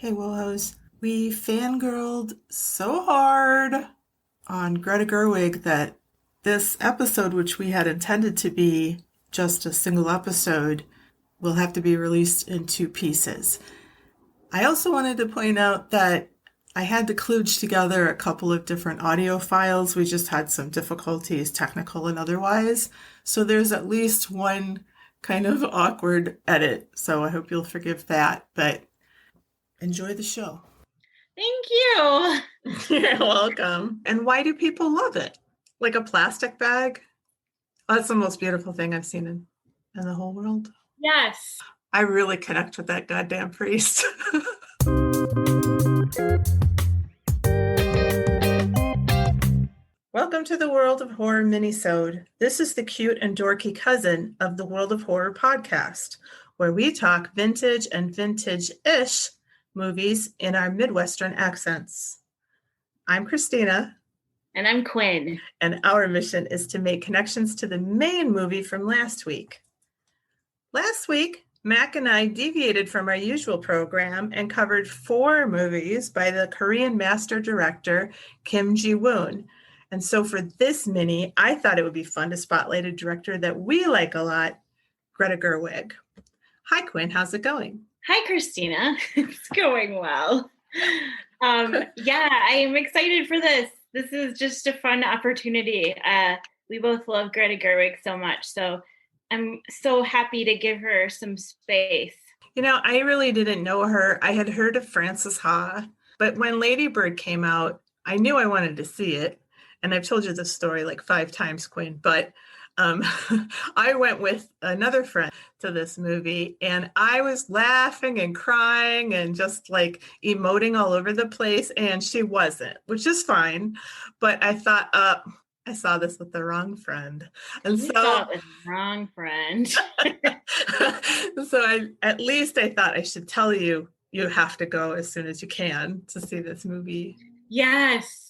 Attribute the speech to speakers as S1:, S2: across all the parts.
S1: Hey, WoHos. We fangirled so hard on Greta Gerwig that this episode, which we had intended to be just a single episode, will have to be released in two pieces. I also wanted to point out that I had to kludge together a couple of different audio files. We just had some difficulties, technical and otherwise. So there's at least one kind of awkward edit. So I hope you'll forgive that. But enjoy the show.
S2: Thank you.
S1: You're welcome. And why do people love it? Like a plastic bag? Oh, that's the most beautiful thing I've seen in the whole world.
S2: Yes.
S1: I really connect with that goddamn priest. Welcome to the World of Horror Minisode. This is the cute and dorky cousin of the World of Horror podcast, where we talk vintage and vintage-ish movies in our Midwestern accents. I'm Christina.
S2: And I'm Quinn.
S1: And our mission is to make connections to the main movie from last week. Last week, Mac and I deviated from our usual program and covered 4 movies by the Korean master director Kim Ji-woon. And so for this mini, I thought it would be fun to spotlight a director that we like a lot, Greta Gerwig. Hi, Quinn. How's it going?
S2: Hi, Christina. It's going well. Yeah, I am excited for this. This is just a fun opportunity. We both love Greta Gerwig so much, so I'm so happy to give her some space.
S1: You know, I really didn't know her. I had heard of Frances Ha, but when LADYBIRD came out, I knew I wanted to see it. And I've told you this story like 5 times, Quinn, but I went with another friend to this movie and I was laughing and crying and just like emoting all over the place, and she wasn't, which is fine. But I thought, I saw this with the wrong friend. And
S2: you saw it with the wrong friend.
S1: So at least I thought I should tell you, you have to go as soon as you can to see this movie.
S2: Yes.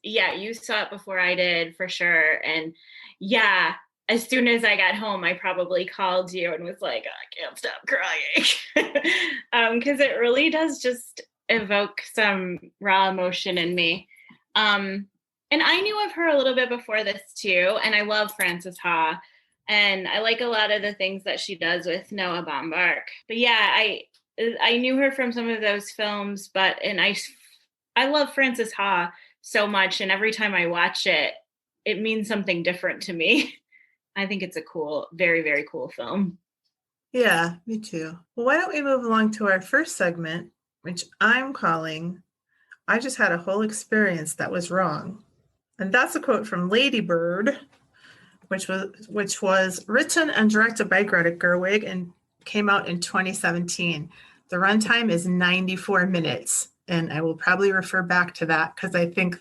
S2: Yeah, you saw it before I did, for sure. And yeah, as soon as I got home, I probably called you and was like, I can't stop crying. Because it really does just evoke some raw emotion in me. And I knew of her a little bit before this too. And I love Frances Ha. And I like a lot of the things that she does with Noah Baumbach. But yeah, I knew her from some of those films, and I love Frances Ha so much, and every time I watch it, it means something different to me. I think it's a cool, very, very cool film.
S1: Yeah, me too. Well, why don't we move along to our first segment, which I'm calling, I just had a whole experience that was wrong. And that's a quote from LADYBIRD, which was written and directed by Greta Gerwig and came out in 2017. The runtime is 94 minutes. And I will probably refer back to that because I think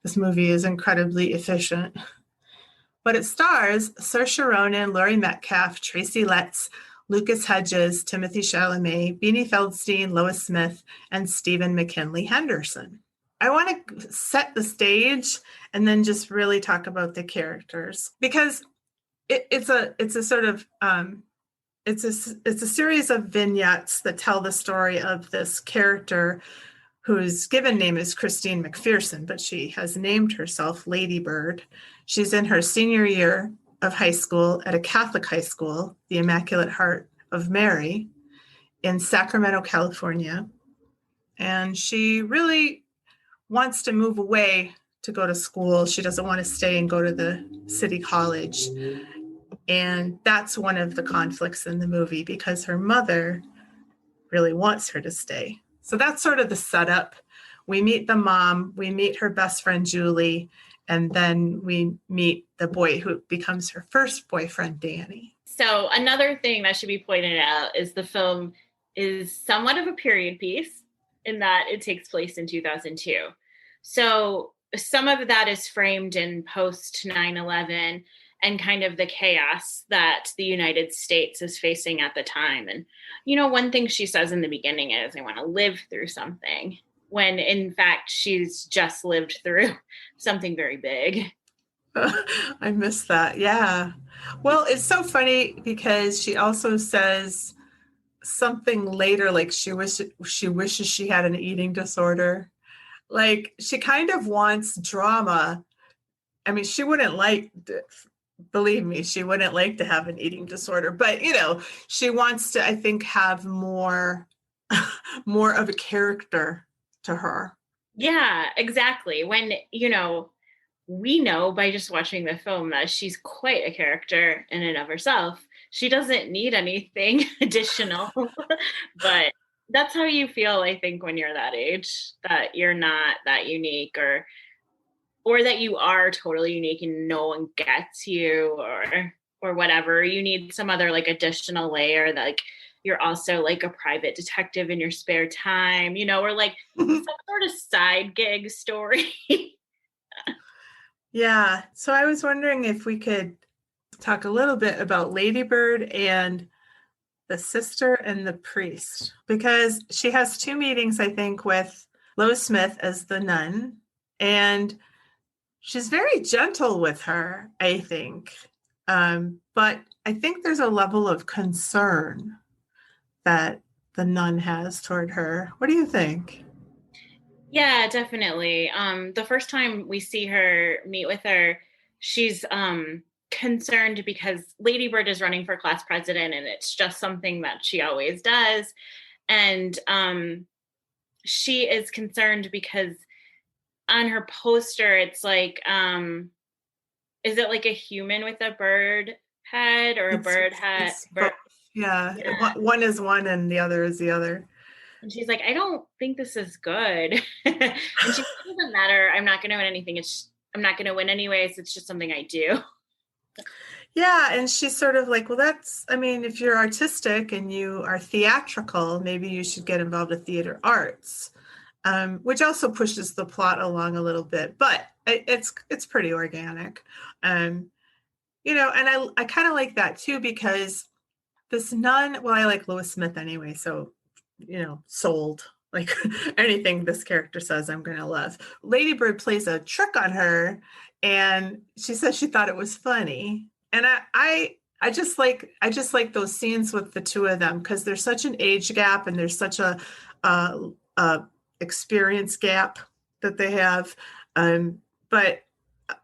S1: this movie is incredibly efficient. But it stars Saoirse Ronan, Laurie Metcalf, Tracy Letts, Lucas Hedges, Timothy Chalamet, Beanie Feldstein, Lois Smith, and Stephen McKinley Henderson. I want to set the stage and then just really talk about the characters, because it's a sort of it's a series of vignettes that tell the story of this character whose given name is Christine McPherson, but she has named herself LADYBIRD. She's in her senior year of high school at a Catholic high school, the Immaculate Heart of Mary, in Sacramento, California. And she really wants to move away to go to school. She doesn't want to stay and go to the city college. And that's one of the conflicts in the movie, because her mother really wants her to stay. So that's sort of the setup. We meet the mom, we meet her best friend, Julie, and then we meet the boy who becomes her first boyfriend, Danny.
S2: So another thing that should be pointed out is the film is somewhat of a period piece in that it takes place in 2002. So some of that is framed in post 9/11 and kind of the chaos that the United States is facing at the time. And, one thing she says in the beginning is, I want to live through something, when in fact, she's just lived through something very big.
S1: I missed that. Yeah. Well, it's so funny because she also says something later, like she wishes she had an eating disorder. Like she kind of wants drama. I mean, she wouldn't like, believe me, she wouldn't like to have an eating disorder, but she wants to, I think, have more, more of a character to her.
S2: Yeah, exactly. When, we know by just watching the film that she's quite a character in and of herself. She doesn't need anything additional. But that's how you feel, I think, when you're that age, that you're not that unique, or that you are totally unique and no one gets you, or whatever. You need some other like additional layer that, like, you're also like a private detective in your spare time, or like some sort of side gig story.
S1: Yeah. So I was wondering if we could talk a little bit about Ladybird and the sister and the priest, because she has two meetings, I think, with Lois Smith as the nun, and she's very gentle with her, I think. But I think there's a level of concern that the nun has toward her. What do you think?
S2: Yeah, definitely. The first time we see her meet with her, she's concerned because Ladybird is running for class president, and it's just something that she always does. And she is concerned because on her poster, it's like, is it like a human with a bird head, or a
S1: It's
S2: bird head?
S1: it's both. Yeah,
S2: Yeah.
S1: one is one and the other is the other.
S2: And she's like, I don't think this is good. And she's like, it doesn't matter. I'm not going to win anything. I'm not going to win anyways. It's just something I do.
S1: Yeah, and she's sort of like, well, I mean, if you're artistic and you are theatrical, maybe you should get involved with theater arts, which also pushes the plot along a little bit, but it's pretty organic. Um, and I kind of like that too, because this nun, well, I like Lois Smith anyway, so, sold. Like anything this character says, I'm going to love. Ladybird plays a trick on her, and she says she thought it was funny. And I just like those scenes with the two of them, because there's such an age gap and there's such a experience gap that they have. But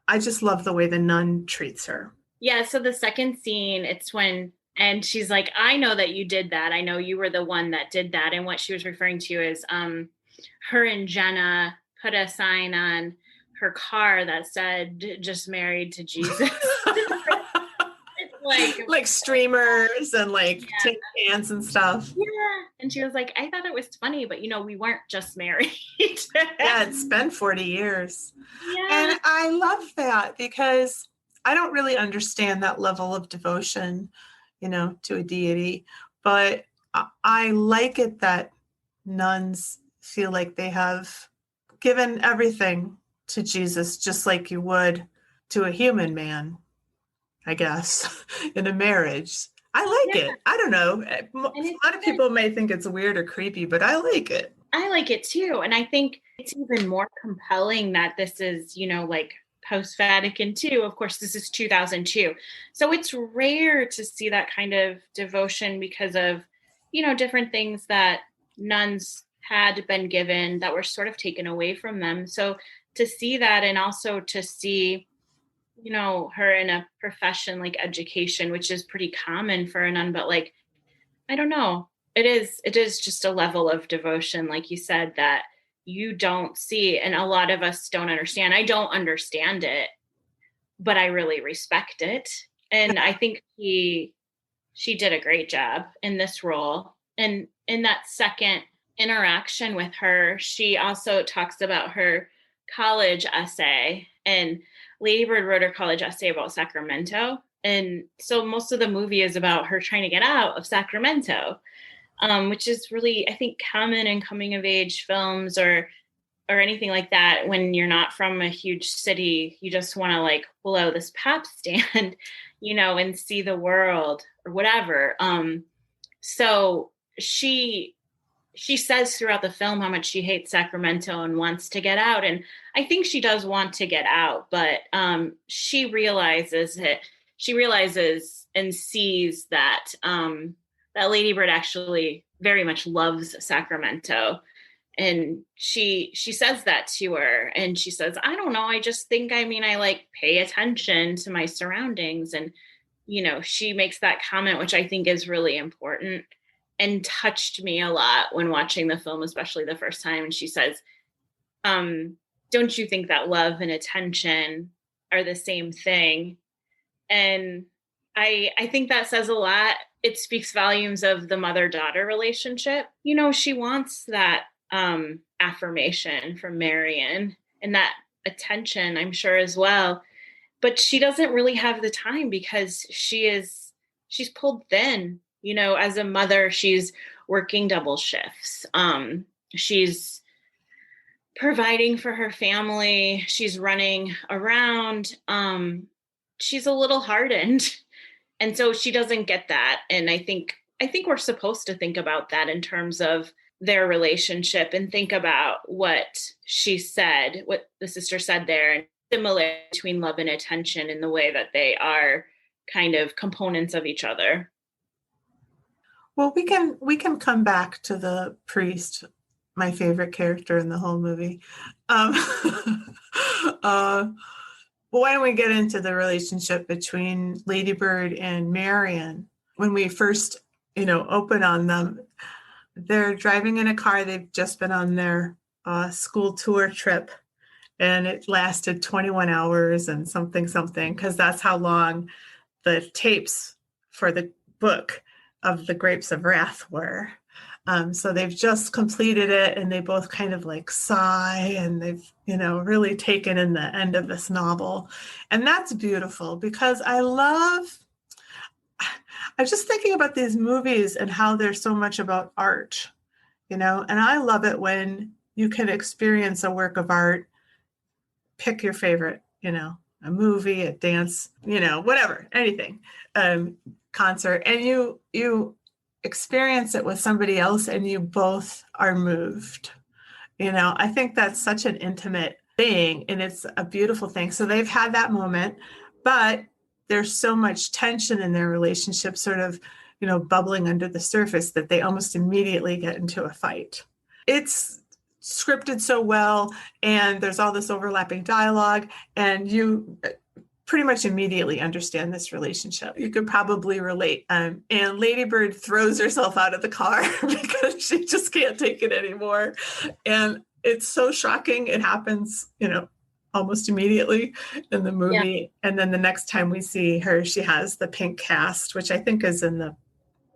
S1: I just love the way the nun treats her.
S2: Yeah. So the second scene, it's when, and she's like, I know that you did that. I know you were the one that did that. And what she was referring to is her and Jenna put a sign on her car that said, just married to Jesus.
S1: Like streamers and like
S2: Yeah.
S1: tin cans and stuff.
S2: Yeah. And she was like, I thought it was funny, but we weren't just married.
S1: Yeah, it's been 40 years.
S2: Yeah.
S1: And I love that, because I don't really understand that level of devotion, to a deity, but I like it that nuns feel like they have given everything to Jesus, just like you would to a human man, I guess, in a marriage. I like
S2: Yeah.
S1: it. I don't know. A
S2: And
S1: lot of people may think it's weird or creepy, but I like it.
S2: I like it too. And I think it's even more compelling that this is, like post Vatican II. Of course, this is 2002. So it's rare to see that kind of devotion because of, different things that nuns had been given that were sort of taken away from them. So to see that, and also to see, her in a profession like education, which is pretty common for a nun, but like, I don't know. It is just a level of devotion, like you said, that you don't see, and a lot of us don't understand. I don't understand it, but I really respect it. And I think she did a great job in this role. And in that second interaction with her, she also talks about her college essay. And Lady Bird wrote her college essay about Sacramento. And so most of the movie is about her trying to get out of Sacramento, which is really, I think, common in coming of age films, or anything like that. When you're not from a huge city, you just want to like blow this pap stand, and see the world or whatever. So she says throughout the film how much she hates Sacramento and wants to get out. And I think she does want to get out, but she realizes and sees that that Ladybird actually very much loves Sacramento. And she says that to her, and she says, I don't know, I just think, I mean, I like pay attention to my surroundings. And she makes that comment, which I think is really important and touched me a lot when watching the film, especially the first time. And she says, don't you think that love and attention are the same thing? And I think that says a lot. It speaks volumes of the mother-daughter relationship. She wants that affirmation from Marion and that attention, I'm sure, as well. But she doesn't really have the time because she's pulled thin. As a mother, she's working double shifts. She's providing for her family. She's running around. She's a little hardened. And so she doesn't get that. And I think we're supposed to think about that in terms of their relationship and think about what she said, what the sister said there, and similar between love and attention in the way that they are kind of components of each other.
S1: Well, we can come back to the priest, my favorite character in the whole movie. Why don't we get into the relationship between Ladybird and Marion? When we first, open on them, they're driving in a car. They've just been on their school tour trip, and it lasted 21 hours and something, because that's how long the tapes for the book of the Grapes of Wrath were. So they've just completed it, and they both kind of like sigh, and they've, really taken in the end of this novel. And that's beautiful because I'm just thinking about these movies and how they're so much about art, and I love it when you can experience a work of art, pick your favorite, a movie, a dance, whatever, anything, concert, and you experience it with somebody else and you both are moved. I think that's such an intimate thing, and it's a beautiful thing. So they've had that moment, but there's so much tension in their relationship, sort of, bubbling under the surface, that they almost immediately get into a fight. It's scripted so well, and there's all this overlapping dialogue, and you pretty much immediately understand this relationship. You could probably relate. And Ladybird throws herself out of the car because she just can't take it anymore. And it's so shocking. It happens, almost immediately in the movie. Yeah. And then the next time we see her, she has the pink cast, which I think is in the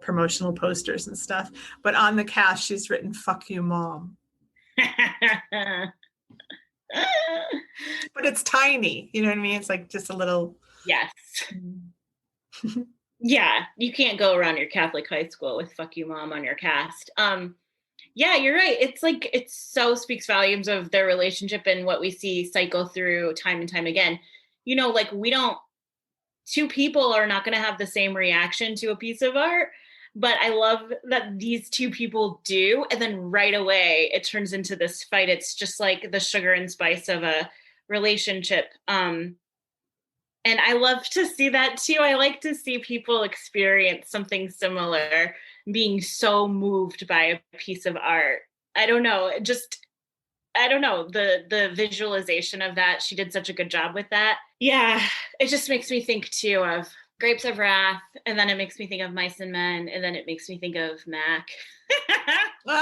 S1: promotional posters and stuff. But on the cast, she's written, "Fuck you, Mom." But it's tiny, you know what I mean? It's like just a little.
S2: Yes. Yeah, you can't go around your Catholic high school with "Fuck you, Mom" on your cast. Yeah, you're right. It's like, it so speaks volumes of their relationship and what we see cycle through time and time again. Like, two people are not going to have the same reaction to a piece of art, but I love that these two people do. And then right away, it turns into this fight. It's just like the sugar and spice of a relationship. And I love to see that too. I like to see people experience something similar, being so moved by a piece of art. I don't know. The visualization of that. She did such a good job with that. Yeah. It just makes me think too of Grapes of Wrath, and then it makes me think of Mice and Men, and then it makes me think of Mac. No,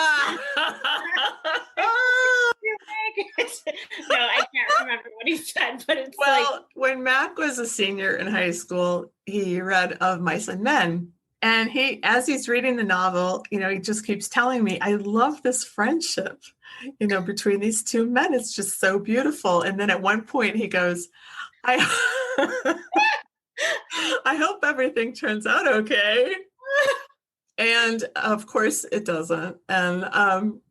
S2: I can't remember what he said, but it's
S1: when Mac was a senior in high school, he read of Mice and Men, and as he's reading the novel, he just keeps telling me, I love this friendship, between these two men. It's just so beautiful. And then at one point he goes, I hope everything turns out okay. And of course it doesn't. And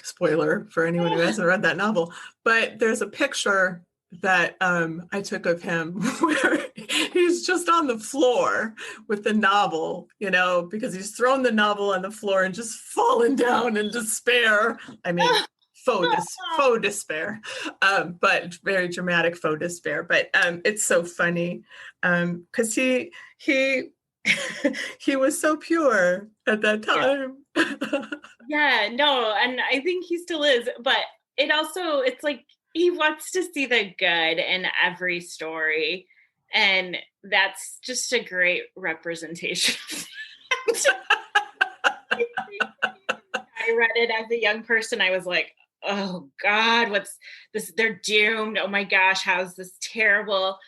S1: spoiler for anyone who hasn't read that novel, but there's a picture that I took of him where he's just on the floor with the novel, because he's thrown the novel on the floor and just fallen down in despair. I mean, faux despair, but very dramatic faux despair. But it's so funny because he He was so pure at that time.
S2: Yeah, no, and I think he still is, but it's like he wants to see the good in every story, and that's just a great representation. I read it as a young person. I was like, oh God, what's this? They're doomed. Oh my gosh, how's this terrible,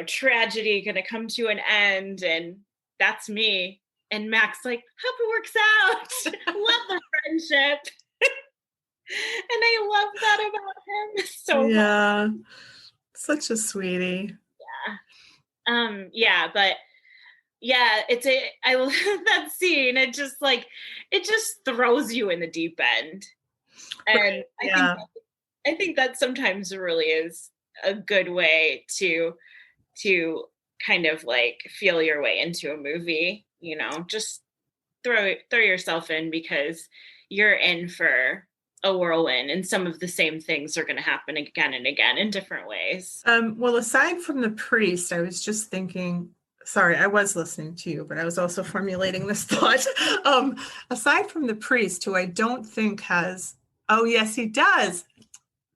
S2: tragedy going to come to an end? And that's me. And Max, like, hope it works out. Love the friendship. And I love that about him so much.
S1: Yeah, such a sweetie.
S2: Yeah, but yeah, I love that scene. It just throws you in the deep end. And
S1: Right. Yeah.
S2: I think that sometimes really is a good way to kind of like feel your way into a movie, just throw yourself in, because you're in for a whirlwind, and some of the same things are going to happen again and again in different ways.
S1: Well, aside from the priest, I was just thinking, sorry, I was listening to you, but I was also formulating this thought. Aside from the priest, who I don't think has, oh, yes, he does.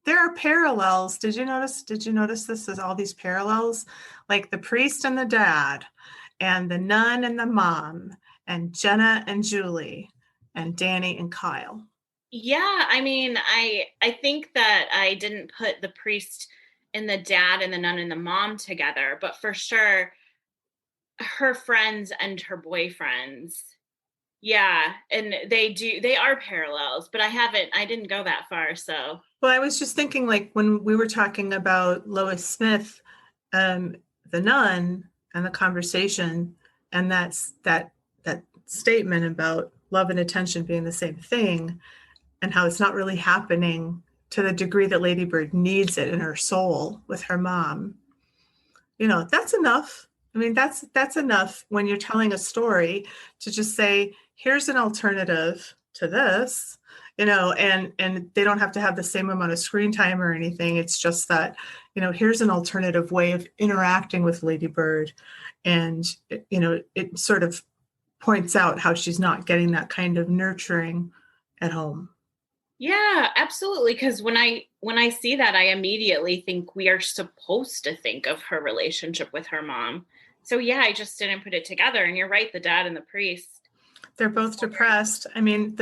S1: There are parallels. Did you notice this? There's all these parallels, like the priest and the dad, and the nun and the mom, and Jenna and Julie, and Danny and Kyle.
S2: Yeah, I mean, I think that I didn't put the priest and the dad and the nun and the mom together, but for sure her friends and her boyfriends. Yeah, and they are parallels, but I didn't go that far, so.
S1: Well, I was just thinking, like, when we were talking about Lois Smith, the nun, and the conversation, and that statement about love and attention being the same thing, and how it's not really happening to the degree that Ladybird needs it in her soul with her mom. That's enough. I mean, that's enough when you're telling a story to just say, here's an alternative to this, and they don't have to have the same amount of screen time or anything. It's just that, here's an alternative way of interacting with Ladybird. And, it sort of points out how she's not getting that kind of nurturing at home.
S2: Yeah, absolutely. Because when I see that, I immediately think we are supposed to think of her relationship with her mom. So yeah, I just didn't put it together. And you're right, the dad and the priest.
S1: They're both depressed. I mean,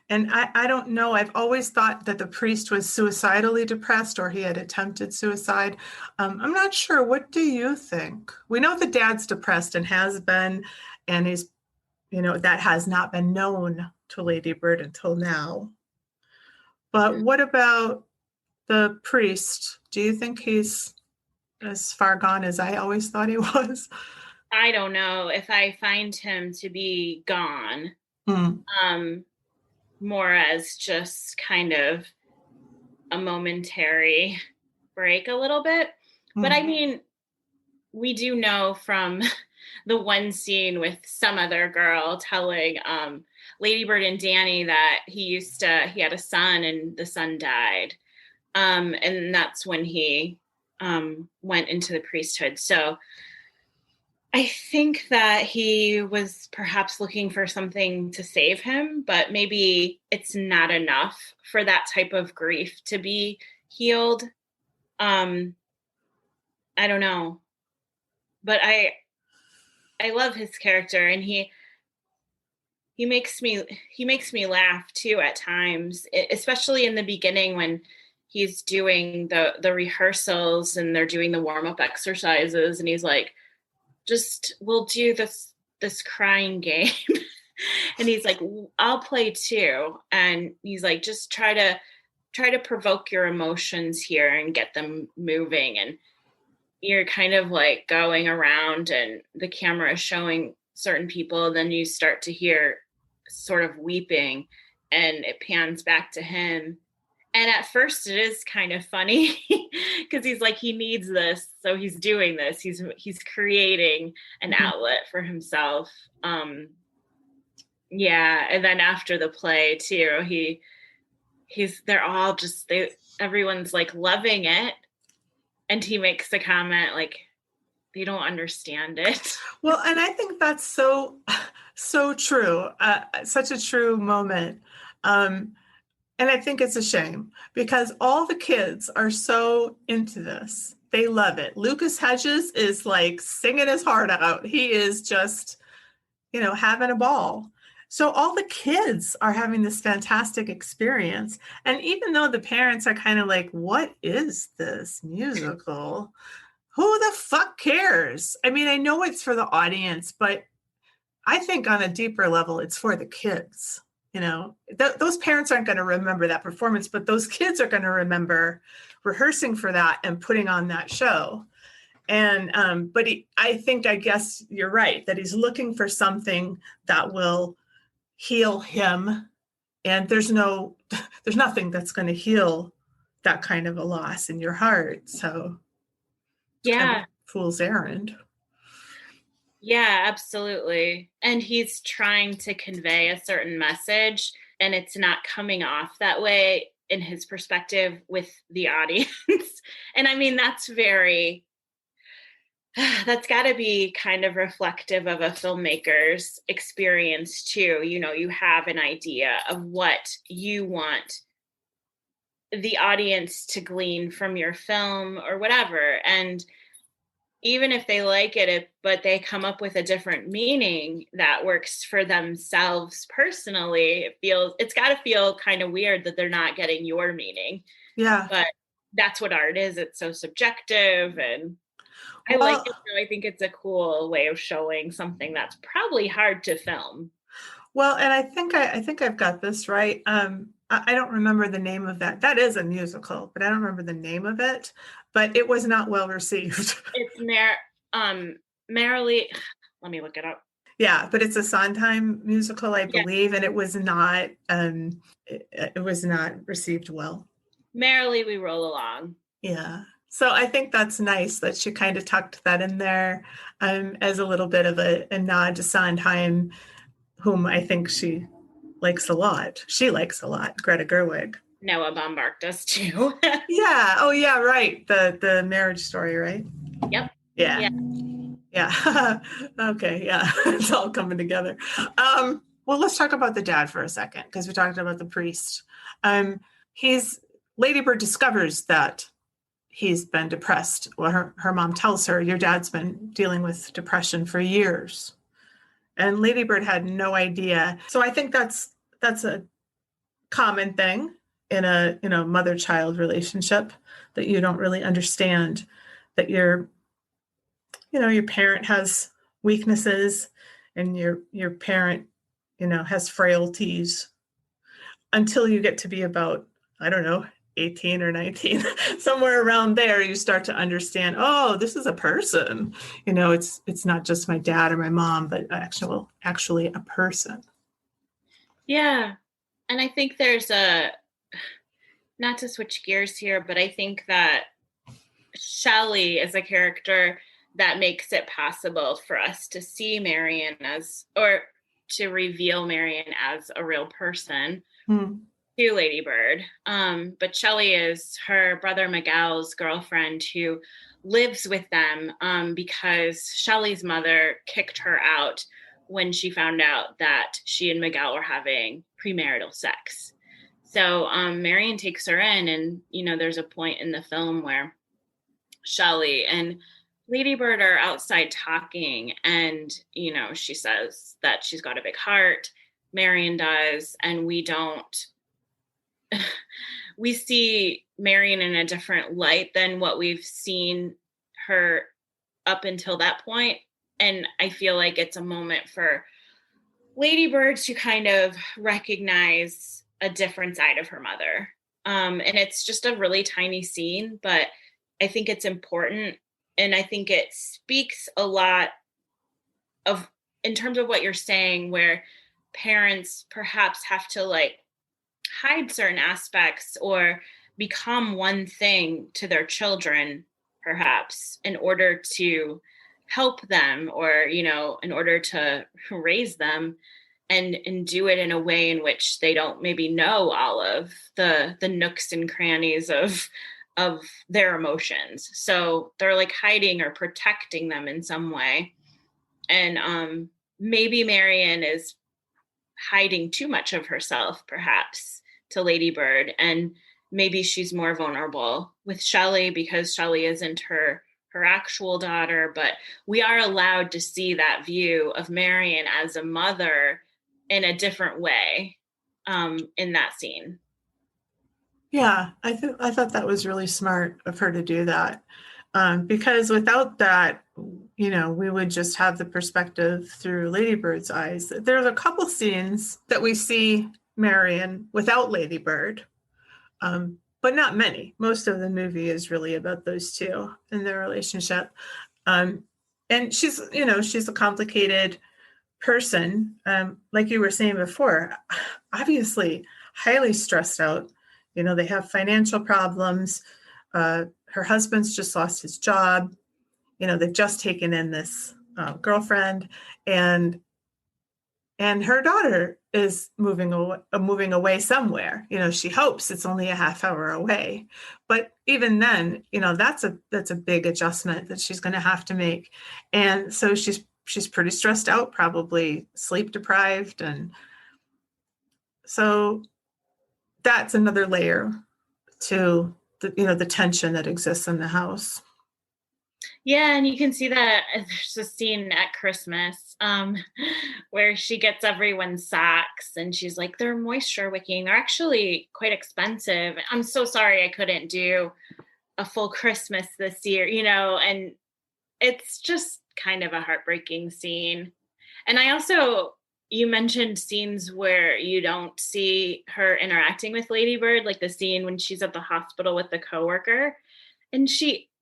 S1: and I don't know. I've always thought that the priest was suicidally depressed, or he had attempted suicide. I'm not sure. What do you think? We know the dad's depressed and has been, and he's, that has not been known to Ladybird until now. But what about the priest? Do you think he's as far gone as I always thought he was?
S2: I don't know if I find him to be gone. More as just kind of a momentary break a little bit. But I mean, we do know from the one scene with some other girl telling Ladybird and Danny that he had a son and the son died. And that's when he went into the priesthood. So I think that he was perhaps looking for something to save him, but maybe it's not enough for that type of grief to be healed. I don't know. But I love his character, and he makes me laugh too at times, especially in the beginning when he's doing the rehearsals and they're doing the warm-up exercises, and he's like, we'll do this crying game. And he's like, I'll play too. And he's like, just try to provoke your emotions here and get them moving. And you're kind of like going around and the camera is showing certain people. Then you start to hear sort of weeping and it pans back to him. And at first it is kind of funny because he's like, he needs this. So he's doing this. He's creating an outlet for himself. Yeah. And then after the play too, everyone's like loving it. And he makes the comment like, they don't understand it.
S1: Well, and I think that's so true. Such a true moment. Um, and I think it's a shame because all the kids are so into this. They love it. Lucas Hedges is like singing his heart out. He is just, having a ball. So all the kids are having this fantastic experience. And even though the parents are kind of like, what is this musical? Who the fuck cares? I mean, I know it's for the audience, but I think on a deeper level, it's for the kids. Those parents aren't going to remember that performance, but those kids are going to remember rehearsing for that and putting on that show. And I guess you're right that he's looking for something that will heal him. And there's nothing that's going to heal that kind of a loss in your heart. So
S2: Yeah.
S1: Kind of fool's errand.
S2: Yeah, absolutely. And he's trying to convey a certain message, and it's not coming off that way in his perspective with the audience. And I mean, that's got to be kind of reflective of a filmmaker's experience too. You have an idea of what you want the audience to glean from your film or whatever. And even if they like it, but they come up with a different meaning that works for themselves personally, it's got to feel kind of weird that they're not getting your meaning.
S1: Yeah.
S2: But that's what art is. It's so subjective, and I like it. So I think it's a cool way of showing something that's probably hard to film.
S1: Well, and I think I've got this right. I don't remember the name of that. That is a musical, but I don't remember the name of it. But it was not well received.
S2: It's Merrily. Let me look it up.
S1: Yeah, but it's a Sondheim musical, I believe, and it was not. It was not received well.
S2: Merrily We Roll Along.
S1: Yeah. So I think that's nice that she kind of tucked that in there as a little bit of a nod to Sondheim, whom I think she likes a lot. She likes a lot, Greta Gerwig.
S2: Noah Baumbach does too.
S1: Yeah. Oh, yeah, right. The Marriage Story, right?
S2: Yep.
S1: Yeah. Okay. Yeah. It's all coming together. Well, let's talk about the dad for a second, because we talked about the priest. Ladybird discovers that he's been depressed. Well, her mom tells her, your dad's been dealing with depression for years. And Ladybird had no idea. So I think that's a common thing in a mother-child relationship, that you don't really understand that your parent has weaknesses, and your parent has frailties, until you get to be about, I don't know, 18 or 19, somewhere around there, you start to understand, oh, this is a person. It's not just my dad or my mom, but actually a person.
S2: Yeah. And I think there's not to switch gears here, but I think that Shelley is a character that makes it possible for us to see Marion or to reveal Marion as a real person to Ladybird. But Shelley is her brother Miguel's girlfriend, who lives with them because Shelley's mother kicked her out when she found out that she and Miguel were having premarital sex. So Marion takes her in, and there's a point in the film where Shelley and Ladybird are outside talking, and she says that she's got a big heart. Marion does, and we see Marion in a different light than what we've seen her up until that point. And I feel like it's a moment for Ladybird to kind of recognize a different side of her mother. And it's just a really tiny scene, but I think it's important. And I think it speaks a lot in terms of what you're saying, where parents perhaps have to hide certain aspects or become one thing to their children, perhaps, in order to help them, or in order to raise them, and do it in a way in which they don't maybe know all of the nooks and crannies of of their emotions. So they're like hiding or protecting them in some way. And maybe Marion is hiding too much of herself, perhaps, to Ladybird. And maybe she's more vulnerable with Shelley because Shelley isn't her actual daughter, but we are allowed to see that view of Marion as a mother in a different way in that scene.
S1: Yeah, I thought that was really smart of her to do that. Because without that, we would just have the perspective through Ladybird's eyes. There's a couple scenes that we see Marion without Ladybird, but not many. Most of the movie is really about those two and their relationship. And she's a complicated person, like you were saying before, obviously highly stressed out. They have financial problems. Her husband's just lost his job. They've just taken in this girlfriend, and her daughter is moving away somewhere. She hopes it's only a half hour away, but even then, that's a big adjustment that she's going to have to make, and so she's pretty stressed out, probably sleep deprived, and so that's another layer to the tension that exists in the house.
S2: Yeah, and you can see that there's a scene at Christmas where she gets everyone's socks and she's like, they're moisture wicking. They're actually quite expensive. I'm so sorry I couldn't do a full Christmas this year, and it's just kind of a heartbreaking scene. And you mentioned scenes where you don't see her interacting with Ladybird, like the scene when she's at the hospital with the coworker. And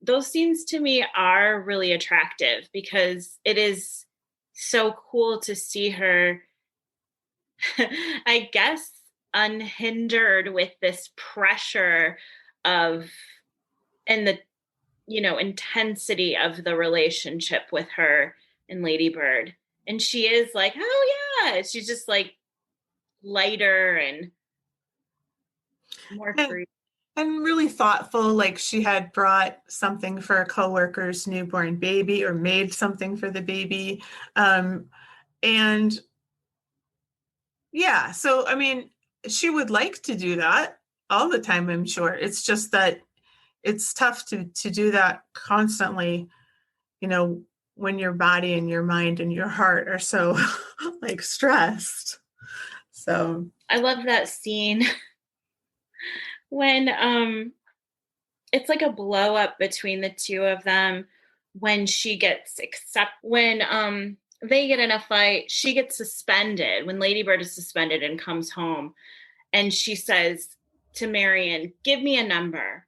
S2: those scenes to me are really attractive because it is so cool to see her, I guess, unhindered with this pressure and the, intensity of the relationship with her and Ladybird. And she is like, oh yeah, she's just like lighter and more free.
S1: And really thoughtful, like she had brought something for a coworker's newborn baby or made something for the baby. And yeah, so I mean, she would like to do that all the time, I'm sure. It's just that it's tough to do that constantly, when your body and your mind and your heart are so like stressed. So
S2: I love that scene when it's like a blow up between the two of them when they get in a fight, she gets suspended when Ladybird is suspended and comes home, and she says to Marion, give me a number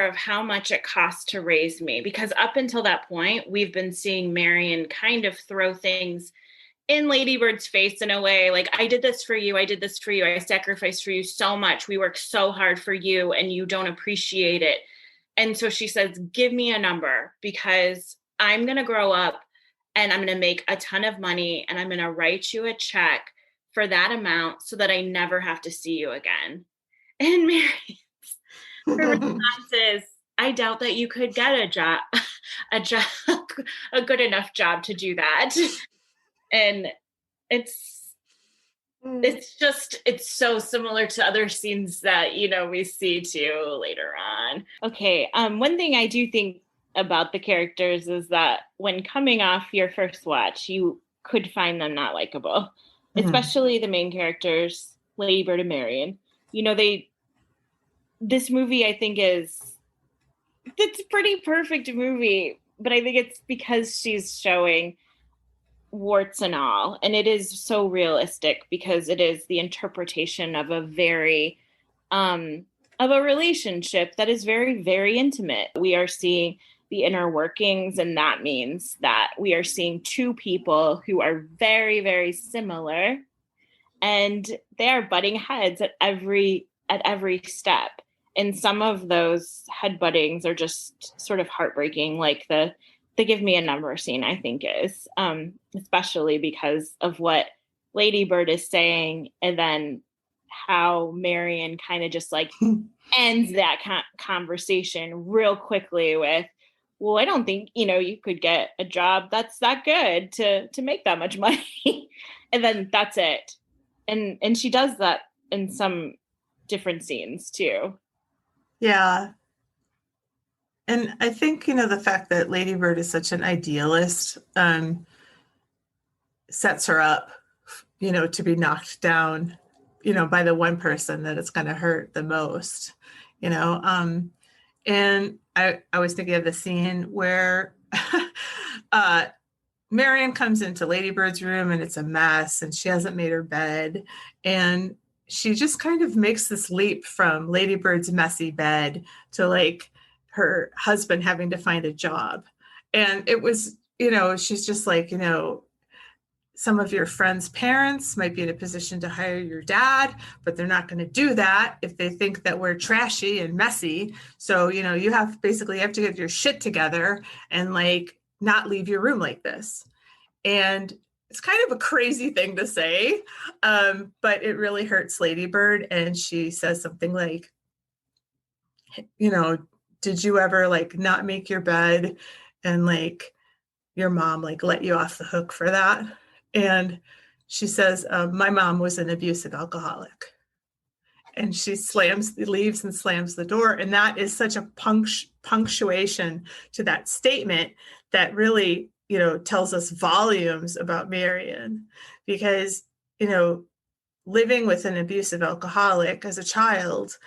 S2: of how much it costs to raise me, because up until that point we've been seeing Marion kind of throw things in Ladybird's face in a way like, I did this for you, I sacrificed for you so much, we worked so hard for you and you don't appreciate it. And so she says, give me a number because I'm going to grow up and I'm going to make a ton of money and I'm going to write you a check for that amount so that I never have to see you again. And her response is, I doubt that you could get a job, a good enough job to do that. And it's so similar to other scenes that, we see too later on. Okay. One thing I do think about the characters is that when coming off your first watch, you could find them not likable, especially the main characters, Ladybird and Marion. This movie, I think it's a pretty perfect movie, but I think it's because she's showing warts and all, and it is so realistic because it is the interpretation of a relationship that is very, very intimate. We are seeing the inner workings, and that means that we are seeing two people who are very, very similar, and they are butting heads at every step. And some of those headbuttings are just sort of heartbreaking, like the give me a number scene, I think is, especially because of what Ladybird is saying and then how Marion kind of just like ends that conversation real quickly with, well, I don't think, you could get a job that's that good to make that much money. And then that's it. And she does that in some different scenes too.
S1: Yeah. And I think, the fact that Lady Bird is such an idealist sets her up, to be knocked down, by the one person that it's going to hurt the most, and I was thinking of the scene where Marion comes into Lady Bird's room and it's a mess and she hasn't made her bed. And she just kind of makes this leap from Lady Bird's messy bed to like her husband having to find a job. And it was, she's just like, some of your friends' parents might be in a position to hire your dad, but they're not going to do that if they think that we're trashy and messy. So, you have to get your shit together and like not leave your room like this. And it's kind of a crazy thing to say, but it really hurts Lady Bird. And she says something like, did you ever like not make your bed and like your mom like let you off the hook for that? And she says, my mom was an abusive alcoholic. And she leaves and slams the door. And that is such a punctuation to that statement that really, tells us volumes about Marion. Because, living with an abusive alcoholic as a child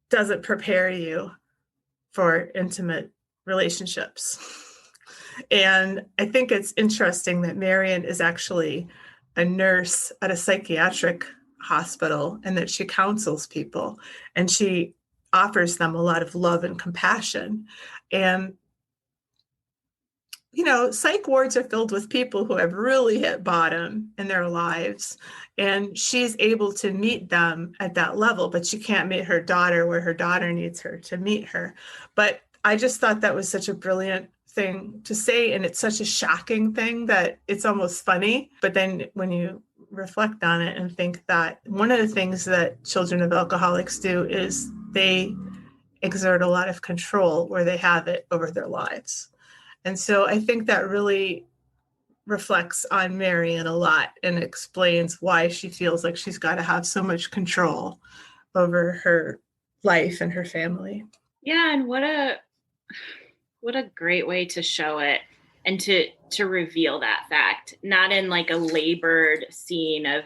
S1: doesn't prepare you for intimate relationships. And I think it's interesting that Marion is actually a nurse at a psychiatric hospital and that she counsels people and she offers them a lot of love and compassion. And, psych wards are filled with people who have really hit bottom in their lives. And she's able to meet them at that level, but she can't meet her daughter where her daughter needs her to meet her. But I just thought that was such a brilliant thing to say. And it's such a shocking thing that it's almost funny. But then when you reflect on it and think that one of the things that children of alcoholics do is they exert a lot of control where they have it over their lives. And so I think that really reflects on Marion a lot and explains why she feels like she's got to have so much control over her life and her family.
S2: Yeah, and what a great way to show it and to reveal that fact, not in like a labored scene of,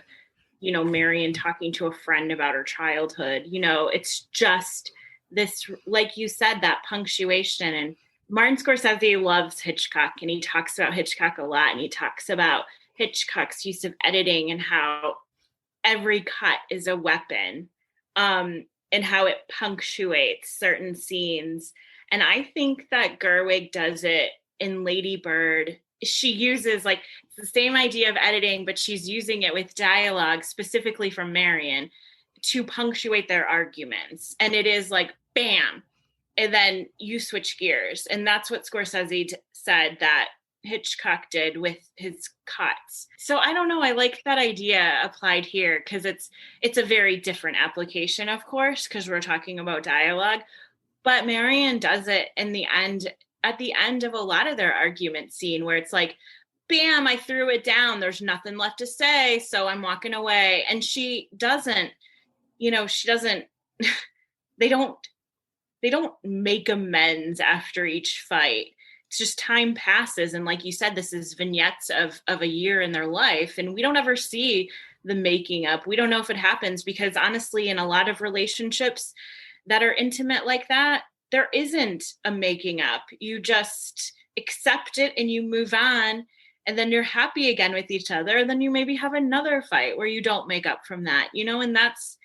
S2: Marion talking to a friend about her childhood. It's just this, like you said, that punctuation. And Martin Scorsese loves Hitchcock, and he talks about Hitchcock a lot, and he talks about Hitchcock's use of editing and how every cut is a weapon, and how it punctuates certain scenes. And I think that Gerwig does it in Lady Bird. She uses like the same idea of editing, but she's using it with dialogue specifically from Marion to punctuate their arguments. And it is like, bam, and then you switch gears. And that's what Scorsese said that Hitchcock did with his cuts. So I don't know. I like that idea applied here because it's a very different application, of course, because we're talking about dialogue. But Marion does it in the end, at the end of a lot of their argument scene where it's like, bam, I threw it down. There's nothing left to say. So I'm walking away. And she doesn't, they don't make amends after each fight. It's just time passes. And like you said, this is vignettes of a year in their life. And we don't ever see the making up. We don't know if it happens because honestly, in a lot of relationships that are intimate like that, there isn't a making up. You just accept it and you move on. And then you're happy again with each other. And then you maybe have another fight where you don't make up from that, and that's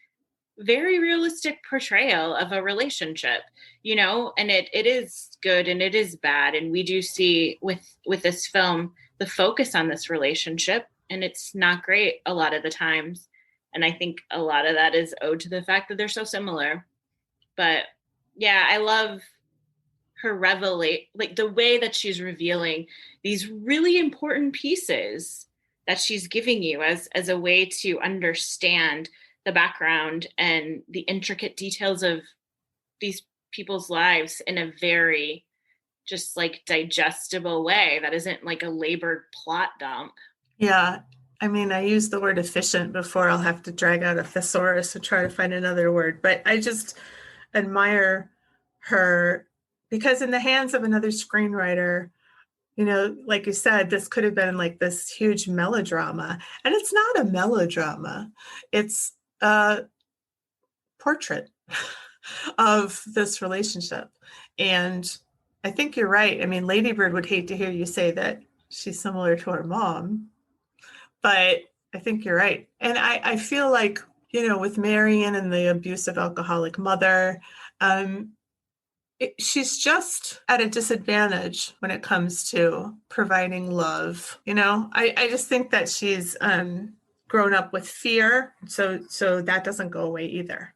S2: very realistic portrayal of a relationship, and it is good and it is bad. And we do see with this film, the focus on this relationship, and it's not great a lot of the times. And I think a lot of that is owed to the fact that they're so similar. But yeah, I love her like the way that she's revealing these really important pieces that she's giving you as a way to understand the background and the intricate details of these people's lives in a very just like digestible way that isn't like a labored plot dump.
S1: Yeah. I mean, I use the word efficient before. I'll have to drag out a thesaurus and try to find another word, but I just admire her because in the hands of another screenwriter, like you said, this could have been like this huge melodrama, and it's not a melodrama. It's a portrait of this relationship. And I think you're right. I mean, Ladybird would hate to hear you say that she's similar to her mom, but I think you're right. And I feel like, with Marion and the abusive alcoholic mother, um, she's just at a disadvantage when it comes to providing love. I just think that she's grown up with fear. So that doesn't go away either,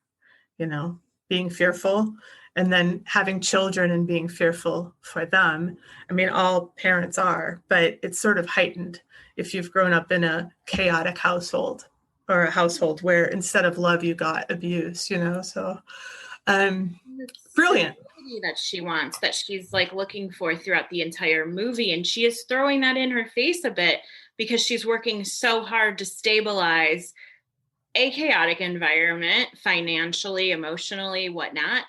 S1: being fearful and then having children and being fearful for them. I mean, all parents are, but it's sort of heightened if you've grown up in a chaotic household or a household where instead of love, you got abuse, so brilliant.
S2: That she wants, that she's like looking for throughout the entire movie, and she is throwing that in her face a bit because she's working so hard to stabilize a chaotic environment financially, emotionally, whatnot,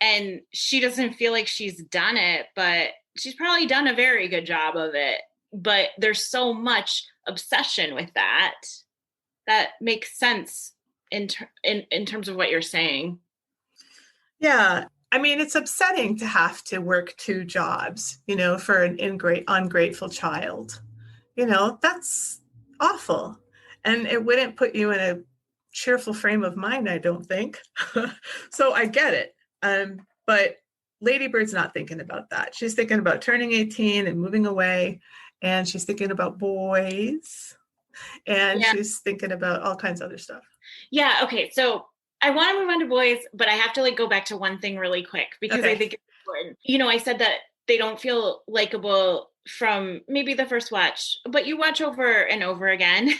S2: and she doesn't feel like she's done it, but she's probably done a very good job of it. But there's so much obsession with that makes sense in terms of what you're saying.
S1: Yeah. I mean, it's upsetting to have to work two jobs, for an ungrateful child. That's awful. And it wouldn't put you in a cheerful frame of mind, I don't think. So I get it. But Ladybird's not thinking about that. She's thinking about turning 18 and moving away. And she's thinking about boys. And she's thinking about all kinds of other stuff.
S2: Yeah. Okay. So I want to move on to boys, but I have to like go back to one thing really quick because I think it's important. I said that they don't feel likable from maybe the first watch, but you watch over and over again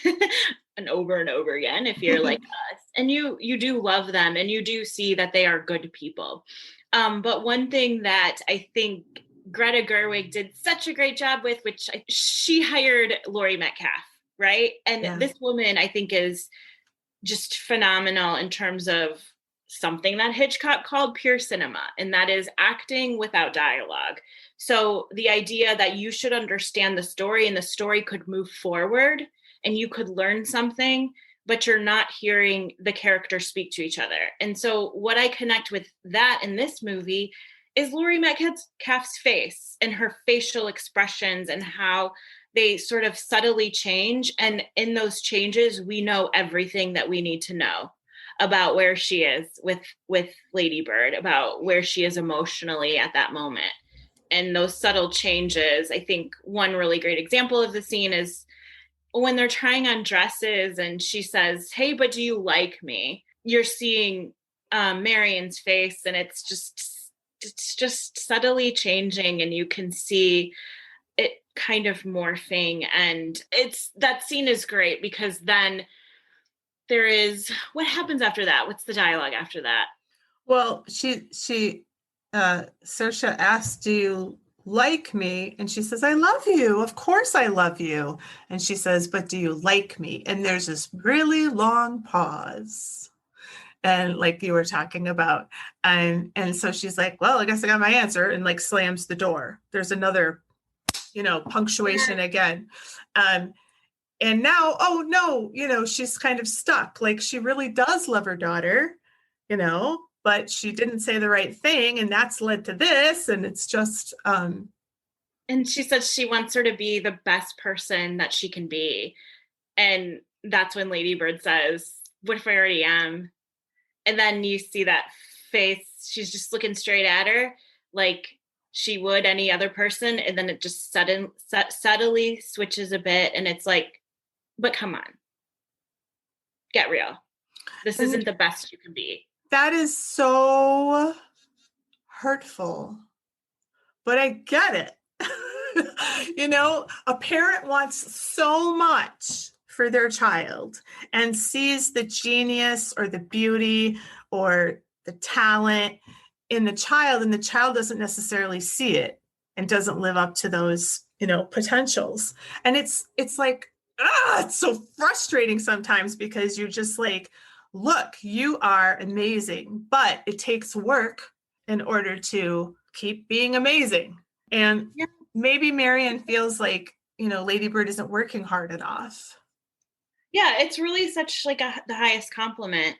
S2: and over again if you're like us, and you do love them and you do see that they are good people. But one thing that I think Greta Gerwig did such a great job with, which she hired Laurie Metcalf, right? And this woman I think is just phenomenal in terms of something that Hitchcock called pure cinema, and that is acting without dialogue. So the idea that you should understand the story and the story could move forward and you could learn something, but you're not hearing the characters speak to each other. And so what I connect with that in this movie is Laurie Metcalf's face and her facial expressions and how they sort of subtly change. And in those changes, we know everything that we need to know about where she is with Ladybird, about where she is emotionally at that moment. And those subtle changes, I think one really great example of the scene is when they're trying on dresses and she says, "Hey, but do you like me?" You're seeing Marion's face, and it's just subtly changing, and you can see it kind of morphing. And that scene is great because then there is, what happens after that? What's the dialogue after that?
S1: Well, Saoirse asks, "Do you like me?" And she says, "I love you. Of course I love you." And she says, "But do you like me?" And there's this really long pause. And like you were talking about. And so she's like, "Well, I guess I got my answer," and like slams the door. There's another, punctuation again. And now, oh no, she's kind of stuck. Like she really does love her daughter, but she didn't say the right thing, and that's led to this. And it's just
S2: and she says she wants her to be the best person that she can be. And that's when Ladybird says, "What if I already am?" And then you see that face, she's just looking straight at her like she would any other person. And then it just subtly switches a bit. And it's like, but come on, get real. This isn't the best you can be.
S1: That is so hurtful, but I get it. A parent wants so much for their child and sees the genius or the beauty or the talent in the child, and the child doesn't necessarily see it and doesn't live up to those, potentials. And it's like, it's so frustrating sometimes because you're just like, look, you are amazing, but it takes work in order to keep being amazing. And
S2: Yeah.
S1: maybe Marion feels like, Ladybird isn't working hard enough.
S2: Yeah, it's really such like the highest compliment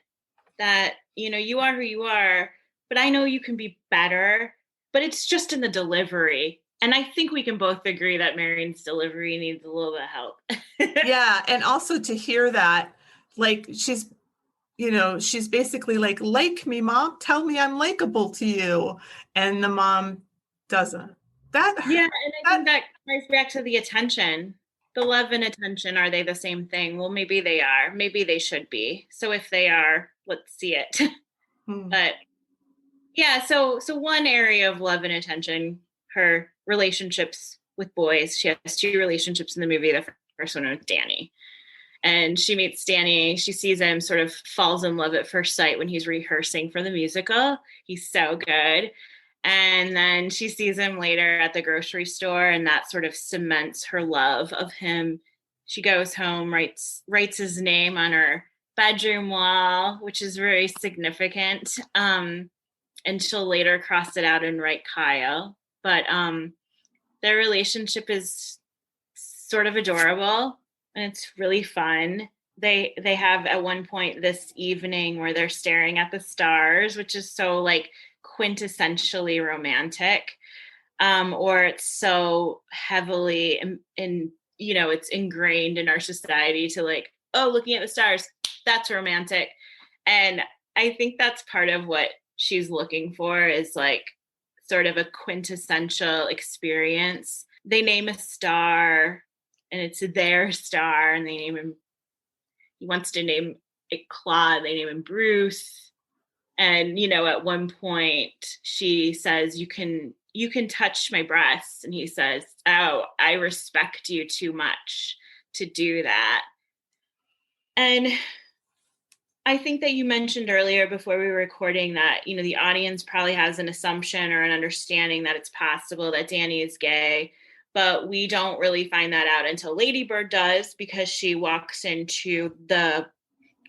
S2: that, you are who you are, but I know you can be better, but it's just in the delivery. And I think we can both agree that Marion's delivery needs a little bit of help.
S1: Yeah. And also to hear that, like, she's basically like me, mom, tell me I'm likable to you. And the mom doesn't.
S2: Yeah, and I
S1: That,
S2: think that ties back to the attention. The love and attention, are they the same thing? Well, maybe they are. Maybe they should be. So if they are, let's see it. But yeah, so one area of love and attention, her relationships with boys. She has two relationships in the movie. The first one with Danny. And she meets Danny. She sees him, sort of falls in love at first sight when he's rehearsing for the musical. He's so good. And then she sees him later at the grocery store, and that sort of cements her love of him. She goes home, writes his name on her bedroom wall, which is very significant. And she'll later cross it out and write Kyle. But their relationship is sort of adorable, and it's really fun. They have at one point this evening where they're staring at the stars, which is so like quintessentially romantic, or it's so heavily in it's ingrained in our society to like, oh, looking at the stars, that's romantic. And I think that's part of what she's looking for, is like sort of a quintessential experience. They name a star, and it's their star, and they name him, he wants to name it Claude, they name him Bruce. And at one point she says, you can touch my breasts, and he says, oh, I respect you too much to do that. And I think that you mentioned earlier before we were recording that, the audience probably has an assumption or an understanding that it's possible that Danny is gay, but we don't really find that out until Ladybird does, because she walks into the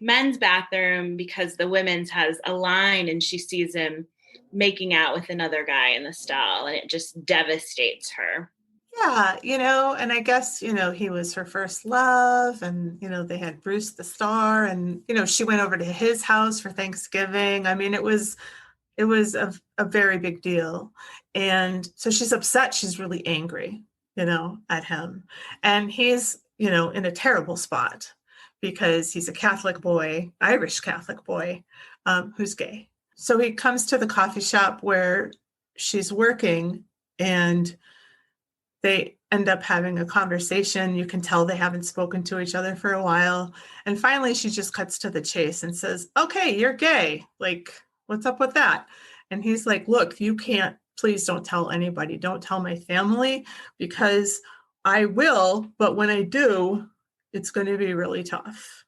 S2: men's bathroom because the women's has a line, and she sees him making out with another guy in the stall, and it just devastates her.
S1: yeah, and I guess, he was her first love, and, they had Bruce the star, and, she went over to his house for Thanksgiving. I mean, it was a very big deal. And so she's upset. She's really angry, at him. And he's, in a terrible spot because he's a Catholic boy, Irish Catholic boy, who's gay. So he comes to the coffee shop where she's working, and they end up having a conversation. You can tell they haven't spoken to each other for a while. And finally, she just cuts to the chase and says, okay, you're gay. Like, what's up with that? And he's like, look, you can't, please don't tell anybody. Don't tell my family, because I will. But when I do, it's going to be really tough.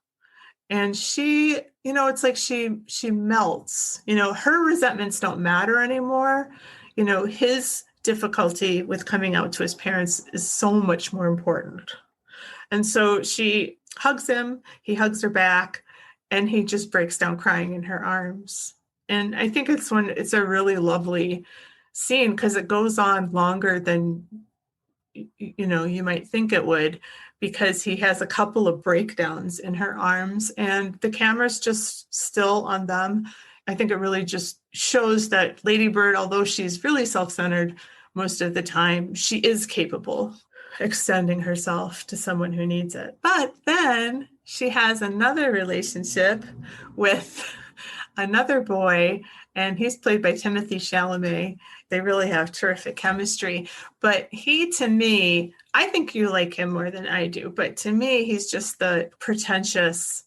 S1: And she, it's like she melts. Her resentments don't matter anymore. His difficulty with coming out to his parents is so much more important. And so she hugs him, he hugs her back, and he just breaks down crying in her arms. And I think it's a really lovely scene, because it goes on longer than you might think it would, because he has a couple of breakdowns in her arms, and the camera's just still on them. I think it really just shows that Ladybird, although she's really self-centered most of the time, she is capable of extending herself to someone who needs it. But then she has another relationship with another boy, and he's played by Timothy Chalamet. They really have terrific chemistry. But he, to me, I think you like him more than I do, but to me, he's just the pretentious,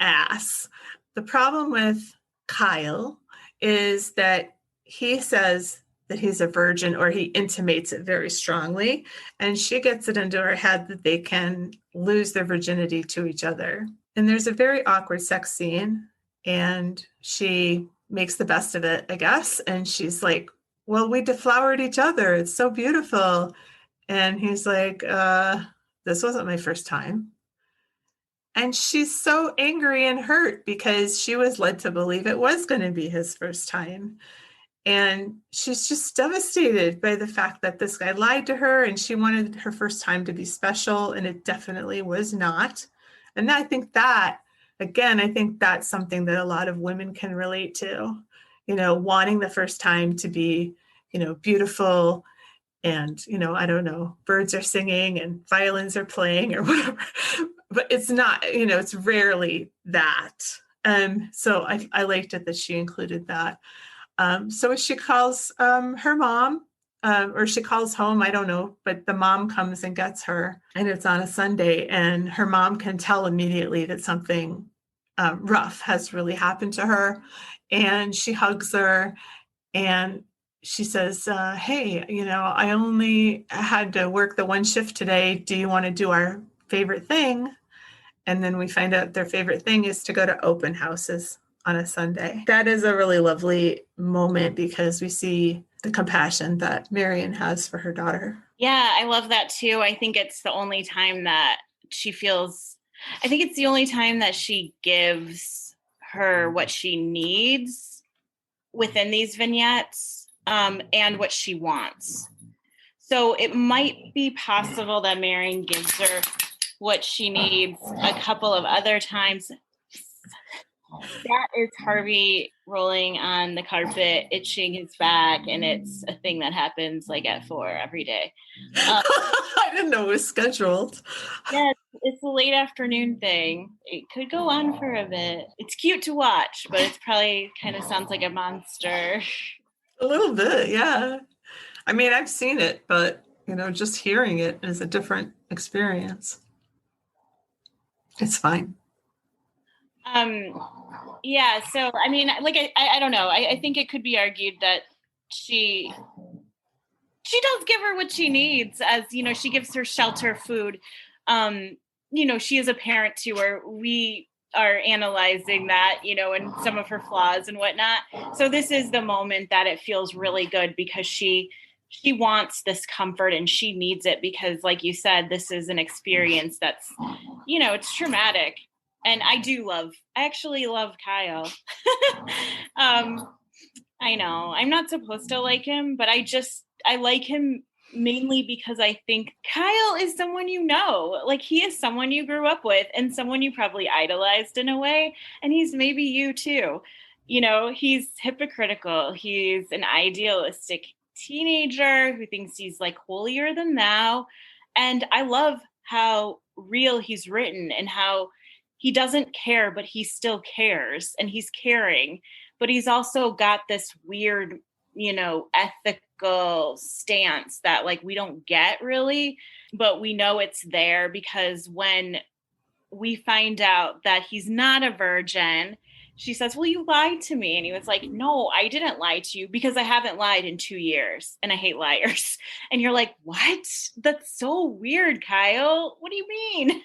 S1: ass. The problem with Kyle is that he says that he's a virgin, or he intimates it very strongly. And she gets it into her head that they can lose their virginity to each other. And there's a very awkward sex scene, and she makes the best of it, I guess. And she's like, well, we deflowered each other. It's so beautiful. And he's like, this wasn't my first time. And she's so angry and hurt because she was led to believe it was going to be his first time. And she's just devastated by the fact that this guy lied to her, and she wanted her first time to be special, and it definitely was not. And I think that, again, I think that's something that a lot of women can relate to, wanting the first time to be, beautiful. And, I don't know, birds are singing and violins are playing or whatever, but it's not, it's rarely that. So I liked it that she included that. So she calls her mom, or she calls home, I don't know, but the mom comes and gets her, and it's on a Sunday, and her mom can tell immediately that something rough has really happened to her. And she hugs her, and she says, hey, I only had to work the one shift today. Do you want to do our favorite thing? And then we find out their favorite thing is to go to open houses on a Sunday. That is a really lovely moment because we see the compassion that Marion has for her daughter.
S2: Yeah, I love that too. I think it's the only time that she gives her what she needs within these vignettes, and what she wants. So it might be possible that Marion gives her what she needs a couple of other times. That is Harvey rolling on the carpet, itching his back, and it's a thing that happens like at 4 every day.
S1: I didn't know it was scheduled.
S2: Yeah, it's a late afternoon thing. It could go on for a bit. It's cute to watch, but it's probably kind of sounds like a monster.
S1: A little bit, yeah. I mean, I've seen it, but, just hearing it is a different experience. It's fine.
S2: Yeah, so I mean, like I don't know. I think it could be argued that she does give her what she needs, as she gives her shelter, food. She is a parent to her. We are analyzing that, and some of her flaws and whatnot. So this is the moment that it feels really good because she wants this comfort and she needs it because, like you said, this is an experience that's, it's traumatic. And I actually love Kyle. I know I'm not supposed to like him, but I like him mainly because I think Kyle is someone like he is someone you grew up with and someone you probably idolized in a way. And he's maybe you too. He's hypocritical. He's an idealistic teenager who thinks he's like holier than thou. And I love how real he's written and how he doesn't care, but he still cares and he's caring. But he's also got this weird, ethical stance that like we don't get really, but we know it's there because when we find out that he's not a virgin, she says, well, you lied to me. And he was like, no, I didn't lie to you because I haven't lied in 2 years and I hate liars. And you're like, what? That's so weird, Kyle. What do you mean?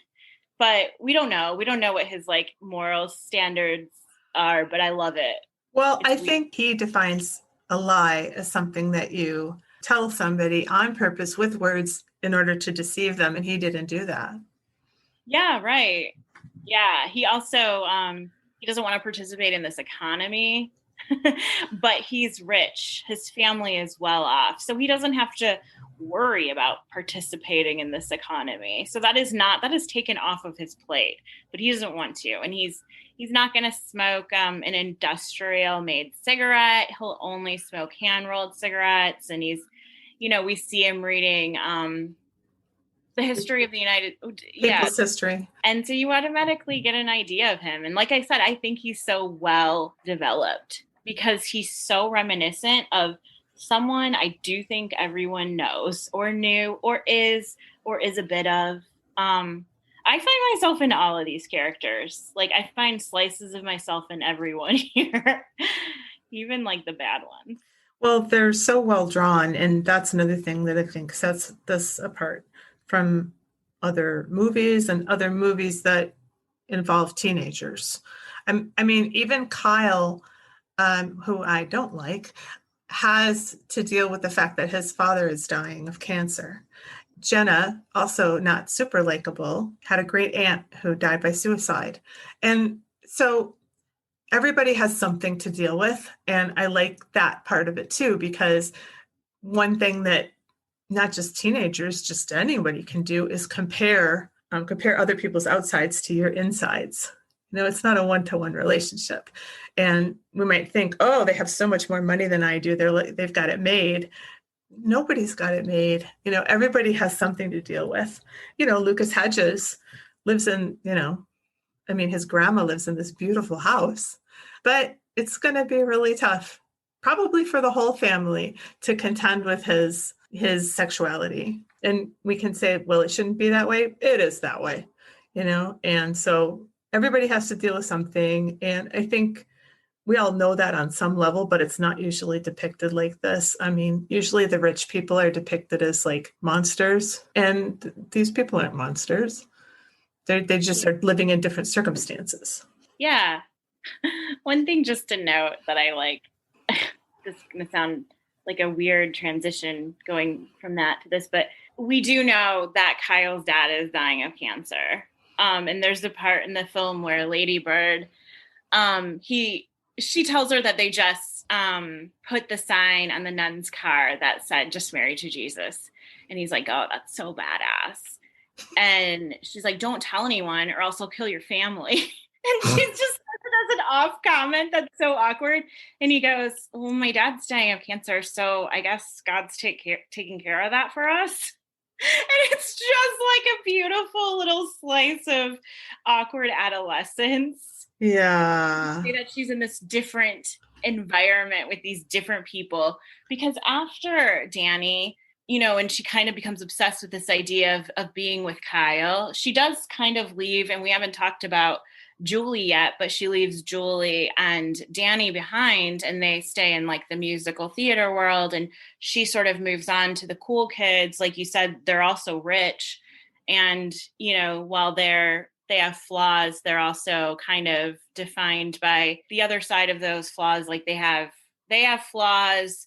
S2: But we don't know. We don't know what his like moral standards are, but I love it.
S1: Well, I think he defines a lie as something that you tell somebody on purpose with words in order to deceive them. And he didn't do that.
S2: Yeah, right. Yeah. He also, he doesn't want to participate in this economy, but he's rich. His family is well off. So he doesn't have to worry about participating in this economy. So that is taken off of his plate, but he doesn't want to. And he's not going to smoke an industrial made cigarette. He'll only smoke hand rolled cigarettes. And he's, we see him reading the history of the
S1: People's history.
S2: And so you automatically get an idea of him. And like I said, I think he's so well developed because he's so reminiscent of someone I do think everyone knows or knew or is a bit of. I find myself in all of these characters. Like I find slices of myself in everyone here, even like the bad ones.
S1: Well, they're so well drawn, and that's another thing that I think sets this apart from other movies and other movies that involve teenagers. I mean, even Kyle, who I don't like, has to deal with the fact that his father is dying of cancer. Jenna, also not super likable, had a great aunt who died by suicide. And so everybody has something to deal with. And I like that part of it too, because one thing that not just teenagers, just anybody can do is compare other people's outsides to your insides. You know, it's not a one-to-one relationship. And we might think, oh, they have so much more money than I do. They've got it made. Nobody's got it made. You know, everybody has something to deal with. You know, Lucas Hedges lives in, I mean, his grandma lives in this beautiful house, but it's going to be really tough, probably for the whole family, to contend with his sexuality. And we can say, well, it shouldn't be that way. It is that way, and so everybody has to deal with something. And I think we all know that on some level, but it's not usually depicted like this. I mean, usually the rich people are depicted as like monsters, and these people aren't monsters. They just are living in different circumstances.
S2: Yeah. One thing just to note that I like, this is going to sound like a weird transition going from that to this, but we do know that Kyle's dad is dying of cancer. And there's a part in the film where Ladybird, she tells her that they just put the sign on the nun's car that said, "Just married to Jesus." And he's like, "Oh, that's so badass." And she's like, "Don't tell anyone or else I'll kill your family." And she's just as an off comment that's so awkward. And he goes, "Well, my dad's dying of cancer, so I guess God's taking care of that for us." And it's just like a beautiful little slice of awkward adolescence.
S1: Yeah.
S2: Say that she's in this different environment with these different people, because after Danny, and she kind of becomes obsessed with this idea of being with Kyle, she does kind of leave, and we haven't talked about Julie yet, but she leaves Julie and Danny behind, and they stay in like the musical theater world, and she sort of moves on to the cool kids. Like you said, they're also rich, and while they have flaws, they're also kind of defined by the other side of those flaws. Like they have flaws,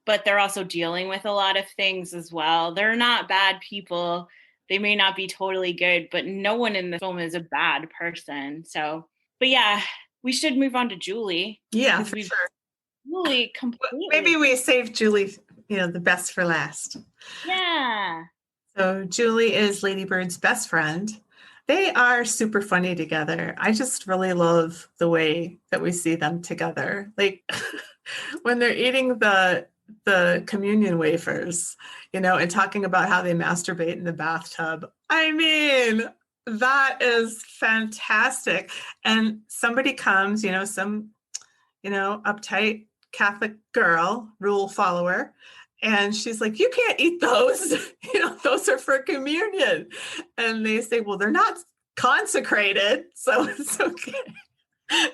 S2: but they're also dealing with a lot of things as well. They're not bad people. They may not be totally good, but no one in the film is a bad person. So, but yeah, we should move on to Julie.
S1: Yeah, for sure.
S2: Julie completely.
S1: Maybe we save Julie, the best for last.
S2: Yeah.
S1: So Julie is Ladybird's best friend. They are super funny together. I just really love the way that we see them together. Like when they're eating the communion wafers, and talking about how they masturbate in the bathtub. I mean, that is fantastic. And somebody comes, some, uptight Catholic girl, rule follower, and she's like, "You can't eat those. Those are for communion." And they say, "Well, they're not consecrated, so it's okay."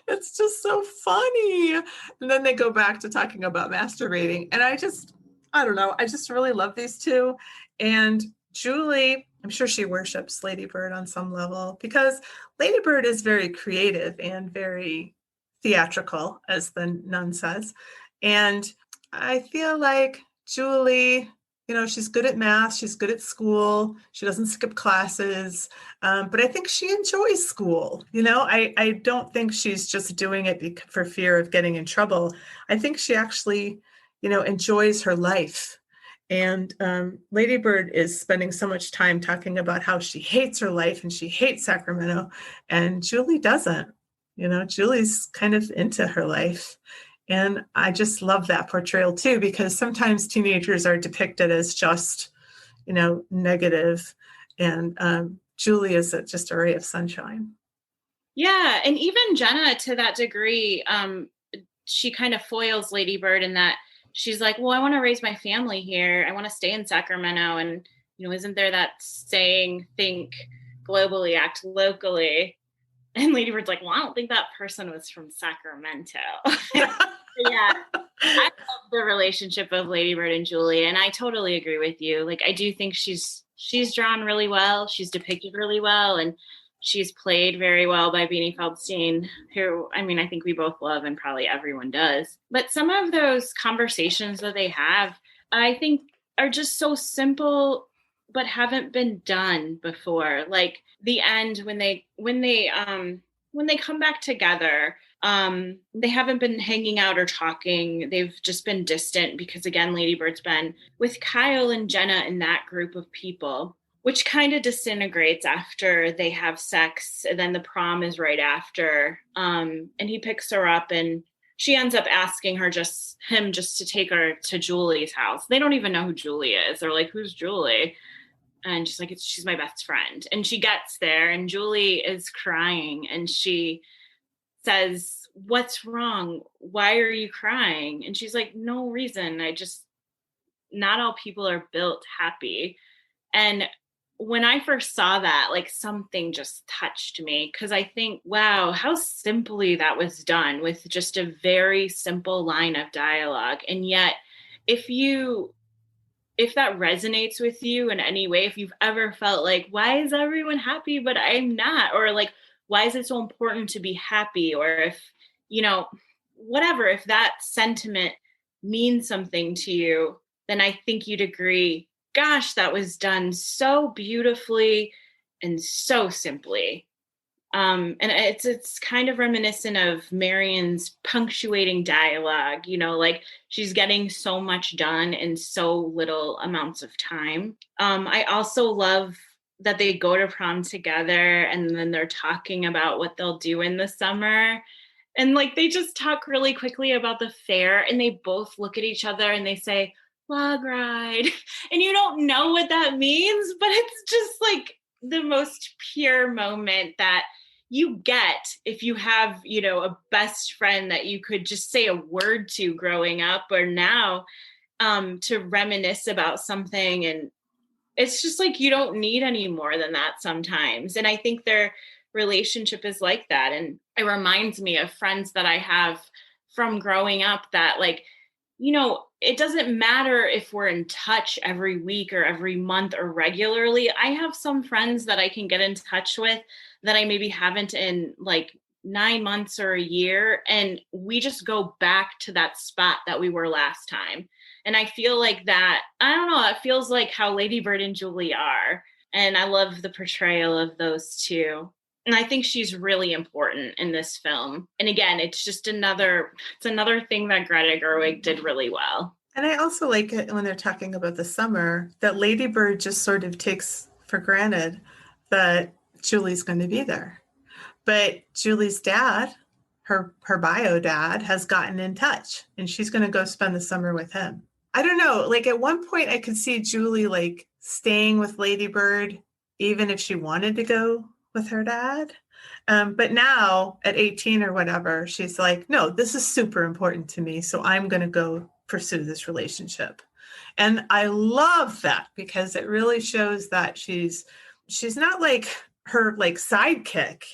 S1: It's just so funny. And then they go back to talking about masturbating. And I don't know. I just really love these two. And Julie, I'm sure she worships Ladybird on some level, because Ladybird is very creative and very theatrical, as the nun says. And I feel like Julie, she's good at math. She's good at school. She doesn't skip classes. But I think she enjoys school. I don't think she's just doing it for fear of getting in trouble. I think she actually, enjoys her life. And Ladybird is spending so much time talking about how she hates her life and she hates Sacramento. And Julie doesn't. Julie's kind of into her life. And I just love that portrayal too, because sometimes teenagers are depicted as just, negative. And Julie is just a ray of sunshine.
S2: Yeah. And even Jenna, to that degree, she kind of foils Ladybird in that she's like, "Well, I want to raise my family here. I want to stay in Sacramento." And, isn't there that saying, think globally, act locally? And Ladybird's like, "Well, I don't think that person was from Sacramento." Yeah. I love the relationship of Ladybird and Julie, and I totally agree with you. Like, I do think she's drawn really well, she's depicted really well, and she's played very well by Beanie Feldstein, who, I mean, I think we both love and probably everyone does. But some of those conversations that they have, I think, are just so simple but haven't been done before. Like the end when they come back together, they haven't been hanging out or talking. They've just been distant because, again, Ladybird's been with Kyle and Jenna and that group of people, which kind of disintegrates after they have sex. And then the prom is right after. And he picks her up and she ends up asking him just to take her to Julie's house. They don't even know who Julie is. They're like, who's Julie? And she's like, she's my best friend. And she gets there and Julie is crying and she says, what's wrong? Why are you crying? And she's like, no reason. Not all people are built happy. And when I first saw that, like something just touched me because I think, wow, how simply that was done with just a very simple line of dialogue. And yet, if that resonates with you in any way, if you've ever felt like, why is everyone happy, but I'm not? Or like, why is it so important to be happy? Or if, whatever, if that sentiment means something to you, then I think you'd agree, gosh, that was done so beautifully and so simply. And it's kind of reminiscent of Marion's punctuating dialogue, like she's getting so much done in so little amounts of time. I also love that they go to prom together and then they're talking about what they'll do in the summer. And like they just talk really quickly about the fair and they both look at each other and they say, log ride. And you don't know what that means, but it's just like the most pure moment that you get if you have, a best friend that you could just say a word to growing up or now, to reminisce about something. And it's just like, you don't need any more than that sometimes. And I think their relationship is like that. And it reminds me of friends that I have from growing up that like, it doesn't matter if we're in touch every week or every month or regularly. I have some friends that I can get in touch with that I maybe haven't in like 9 months or a year. And we just go back to that spot that we were last time. And I feel like that, I don't know, it feels like how Ladybird and Julie are. And I love the portrayal of those two. And I think she's really important in this film. And again, it's another thing that Greta Gerwig did really well.
S1: And I also like it when they're talking about the summer that Ladybird just sort of takes for granted that Julie's going to be there. But Julie's dad, her bio dad, has gotten in touch and she's going to go spend the summer with him. I don't know. Like at one point I could see Julie like staying with Ladybird, even if she wanted to go with her dad. But now at 18 or whatever, she's like, no, this is super important to me. So I'm going to go pursue this relationship. And I love that because it really shows that she's not like her like sidekick,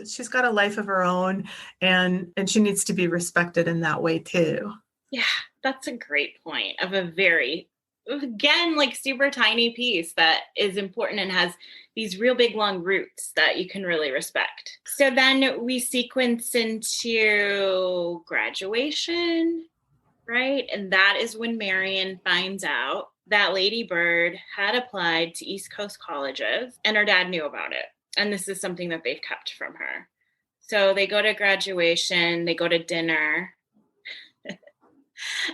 S1: she's got a life of her own and she needs to be respected in that way too.
S2: Yeah, that's a great point of a very, again, like super tiny piece that is important and has these real big long roots that you can really respect. So then we sequence into graduation, right? And that is when Marion finds out that Ladybird had applied to East Coast colleges and her dad knew about it. And this is something that they've kept from her. So they go to graduation, they go to dinner.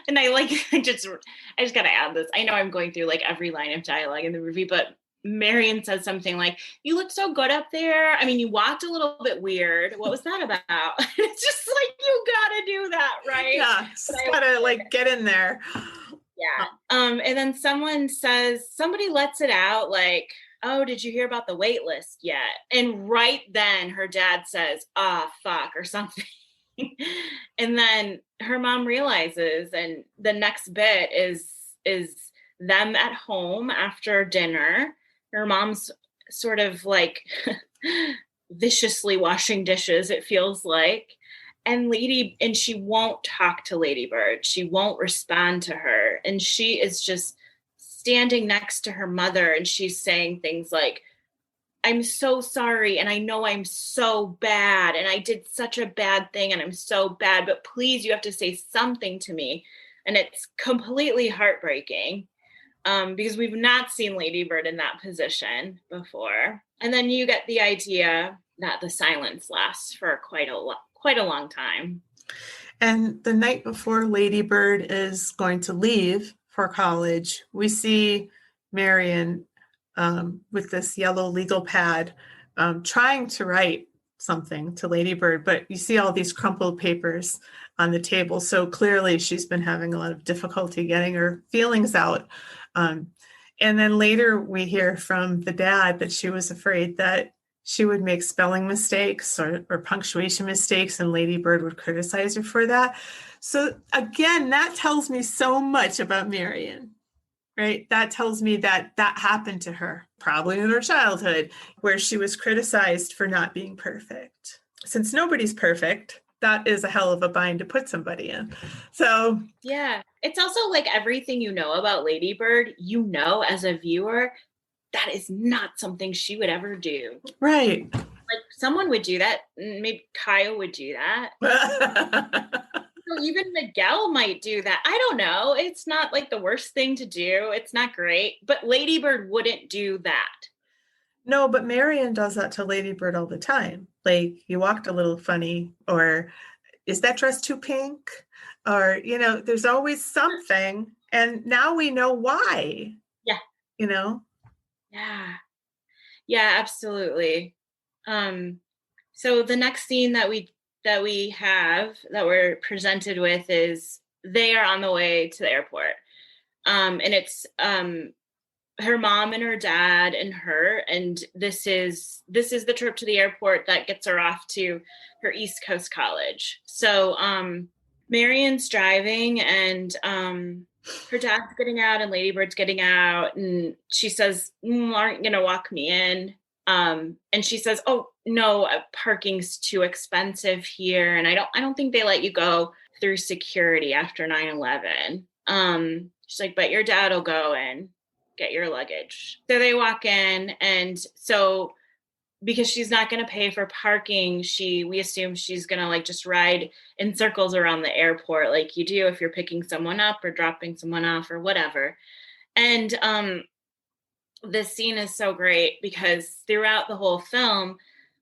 S2: And I just got to add this. I know I'm going through like every line of dialogue in the movie, but Marion says something like, you look so good up there. I mean, you walked a little bit weird. What was that about? It's just like, you got to do that, right?
S1: Yeah, got to like get in there.
S2: Yeah. And then somebody lets it out like, oh, did you hear about the wait list yet? And right then her dad says, fuck, or something. And then her mom realizes, and the next bit is them at home after dinner. Her mom's sort of like viciously washing dishes, it feels like. and she won't talk to Ladybird. She won't respond to her. And she is just standing next to her mother, and she's saying things like, I'm so sorry, and I know I'm so bad, and I did such a bad thing, and I'm so bad, but please, you have to say something to me. And it's completely heartbreaking, because we've not seen Ladybird in that position before. And then you get the idea that the silence lasts for quite a long time.
S1: And the night before Ladybird is going to leave for college, we see Marion with this yellow legal pad trying to write something to Ladybird, but you see all these crumpled papers on the table. So clearly she's been having a lot of difficulty getting her feelings out. And then later we hear from the dad that she was afraid that she would make spelling mistakes or punctuation mistakes, and Ladybird would criticize her for that. So again, that tells me so much about Marion, right? That tells me that happened to her, probably in her childhood, where she was criticized for not being perfect. Since nobody's perfect, that is a hell of a bind to put somebody in. So
S2: yeah, it's also like everything you know about Ladybird, as a viewer, that is not something she would ever do.
S1: Right.
S2: Like someone would do that. Maybe Kyle would do that. So even Miguel might do that. I don't know. It's not like the worst thing to do. It's not great, but Ladybird wouldn't do that.
S1: No, but Marion does that to Ladybird all the time. Like, you walked a little funny, or is that dress too pink? Or, there's always something. And now we know why.
S2: Yeah. Yeah, absolutely. So the next scene that we're presented with is they are on the way to the airport. And it's her mom and her dad and her, and this is the trip to the airport that gets her off to her East Coast college. So Marion's driving, and her dad's getting out and Ladybird's getting out, and she says, aren't you gonna walk me in? And she says, oh no, parking's too expensive here, and I don't think they let you go through security after 9/11. She's like, but your dad will go and get your luggage. So they walk in, and so because she's not going to pay for parking, we assume she's going to just ride in circles around the airport like you do if you're picking someone up or dropping someone off or whatever. And this scene is so great because throughout the whole film,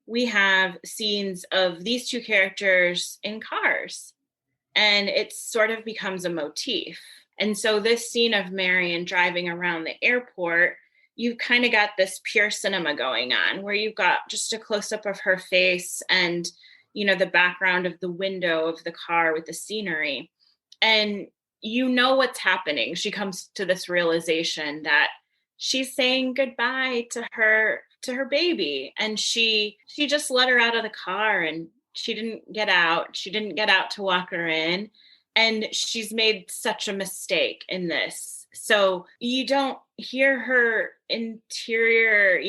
S2: we have scenes of these two characters in cars, and it sort of becomes a motif. And so this scene of Marion driving around the airport, you've kind of got this pure cinema going on where you've got just a close-up of her face and, the background of the window of the car with the scenery. And what's happening. She comes to this realization that she's saying goodbye to her baby. And she just let her out of the car, and she didn't get out. She didn't get out to walk her in. And she's made such a mistake in this. So you don't hear her interior,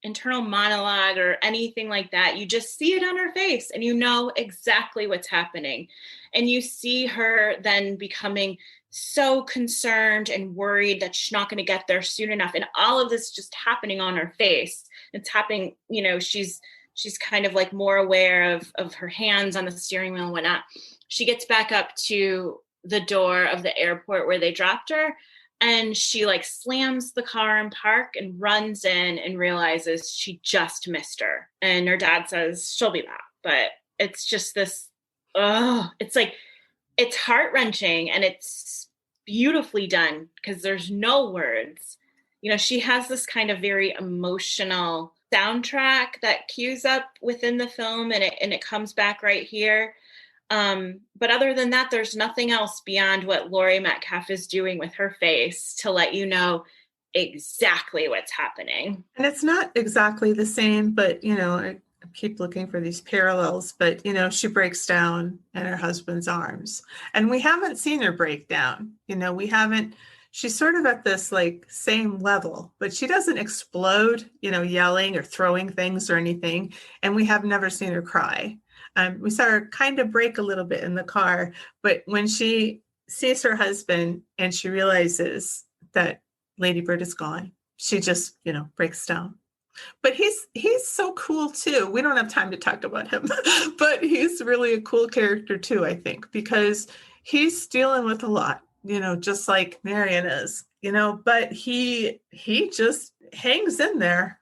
S2: internal monologue or anything like that. You just see it on her face, and you know exactly what's happening. And you see her then becoming so concerned and worried that she's not going to get there soon enough. And all of this just happening on her face. It's happening, she's kind of like more aware of her hands on the steering wheel and whatnot. She gets back up to the door of the airport where they dropped her, and she slams the car in park and runs in and realizes she just missed her. And her dad says she'll be back. But it's just this, it's heart-wrenching, and it's beautifully done because there's no words. She has this kind of very emotional soundtrack that cues up within the film, and it comes back right here. But other than that, there's nothing else beyond what Laurie Metcalf is doing with her face to let you know exactly what's happening.
S1: And it's not exactly the same, but, I keep looking for these parallels, but, she breaks down in her husband's arms, and we haven't seen her break down. She's sort of at this same level, but she doesn't explode, yelling or throwing things or anything. And we have never seen her cry. We saw her kind of break a little bit in the car, but when she sees her husband and she realizes that Ladybird is gone, she just, breaks down. But he's so cool too. We don't have time to talk about him, but he's really a cool character too, I think, because he's dealing with a lot, just like Marion is, but he just hangs in there.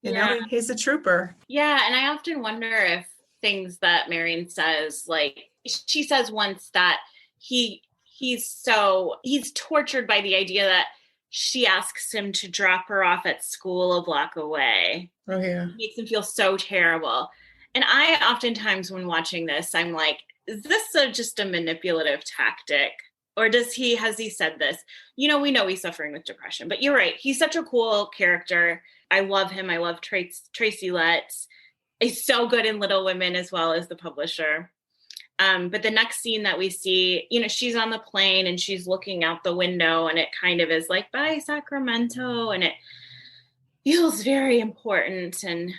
S1: He's a trooper.
S2: Yeah, and I often wonder if things that Marion says, like she says once that he's tortured by the idea that she asks him to drop her off at school a block away.
S1: Oh yeah.
S2: It makes him feel so terrible. And I oftentimes when watching this, I'm like, is this just a manipulative tactic? Or has he said this? We know he's suffering with depression, but you're right. He's such a cool character. I love him. I love Tracy Letts. He's so good in Little Women as well as the publisher. But the next scene that we see, she's on the plane and she's looking out the window and it kind of is like, bye, Sacramento. And it feels very important. And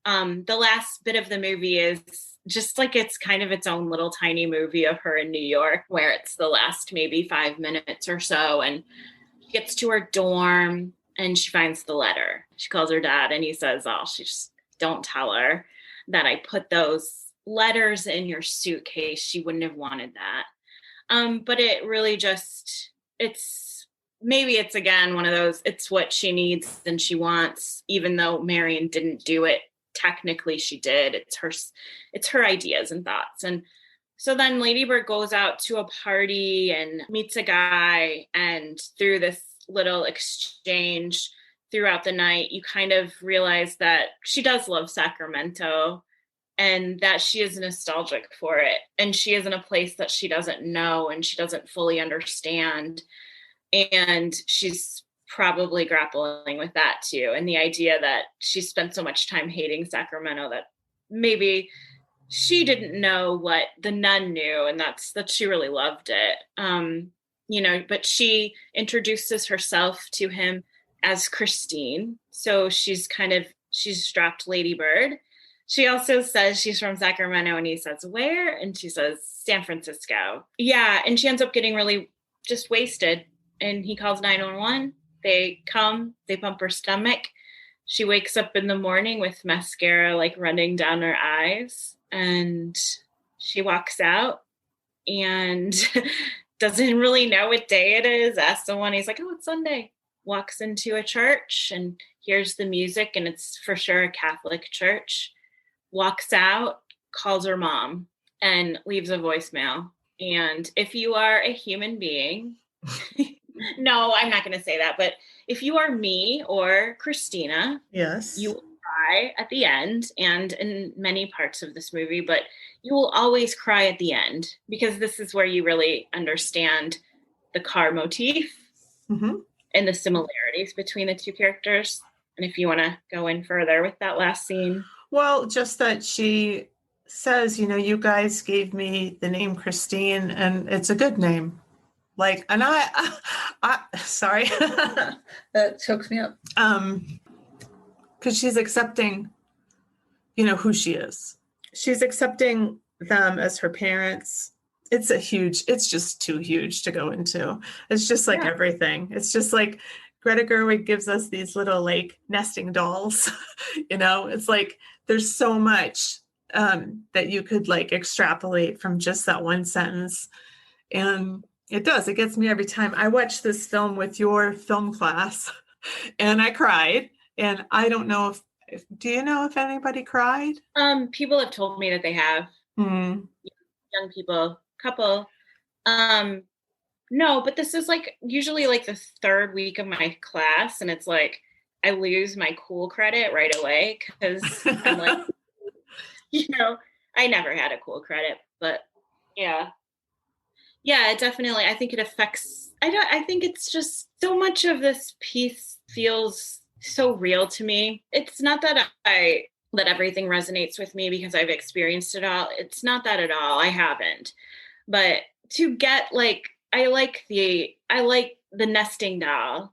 S2: the last bit of the movie is just like it's kind of its own little tiny movie of her in New York, where it's the last maybe 5 minutes or so. And she gets to her dorm and she finds the letter. She calls her dad and he says, she just don't tell her that I put those letters in your suitcase. She wouldn't have wanted that. But it really it's again one of those, it's what she needs and she wants, even though Marion didn't do it. Technically she did. It's her ideas and thoughts. And so then Ladybird goes out to a party and meets a guy, and through this little exchange throughout the night, you kind of realize that she does love Sacramento and that she is nostalgic for it. And she is in a place that she doesn't know and she doesn't fully understand. And she's probably grappling with that too. And the idea that she spent so much time hating Sacramento that maybe she didn't know what the nun knew, and that's that she really loved it. But she introduces herself to him as Christine. So she's dropped Ladybird. She also says she's from Sacramento, and he says, where? And she says, San Francisco. Yeah, and she ends up getting really just wasted, and he calls 911. They come, they pump her stomach. She wakes up in the morning with mascara like running down her eyes, and she walks out and doesn't really know what day it is. Asks someone, he's like, oh, it's Sunday. Walks into a church and hears the music, and it's for sure a Catholic church. Walks out, calls her mom, and leaves a voicemail. And if you are a human being, no, I'm not going to say that, but if you are me or Christina,
S1: yes,
S2: you will cry at the end and in many parts of this movie, but you will always cry at the end because this is where you really understand the car motif and the similarities between the two characters. And if you want to go in further with that last scene.
S1: Well, just that she says, you guys gave me the name Christine and it's a good name. Like, and I sorry, that chokes me up. Because she's accepting, who she is. She's accepting them as her parents. It's just too huge to go into. It's just like everything. It's just like Greta Gerwig gives us these little like nesting dolls, it's like, there's so much that you could like extrapolate from just that one sentence. And it gets me every time. I watched this film with your film class and I cried, and I don't know do you know if anybody cried?
S2: People have told me that they have. Young people, couple. No, but this is like usually like the third week of my class, and it's like I lose my cool credit right away because I'm like, I never had a cool credit, but yeah, it definitely. I think it affects. I think it's just so much of this piece feels so real to me. It's not that that everything resonates with me because I've experienced it all. It's not that at all. I haven't, but to get like. I like the nesting doll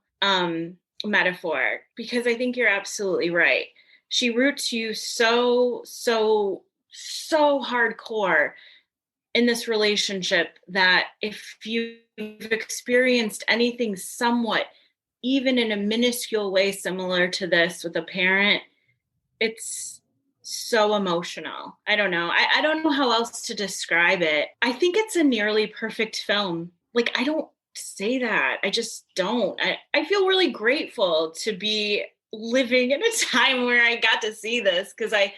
S2: metaphor because I think you're absolutely right. She roots you so so hardcore in this relationship that if you've experienced anything somewhat, even in a minuscule way similar to this with a parent, it's so emotional. I don't know. I don't know how else to describe it. I think it's a nearly perfect film. Like, I don't say that. I just don't. I feel really grateful to be living in a time where I got to see this because I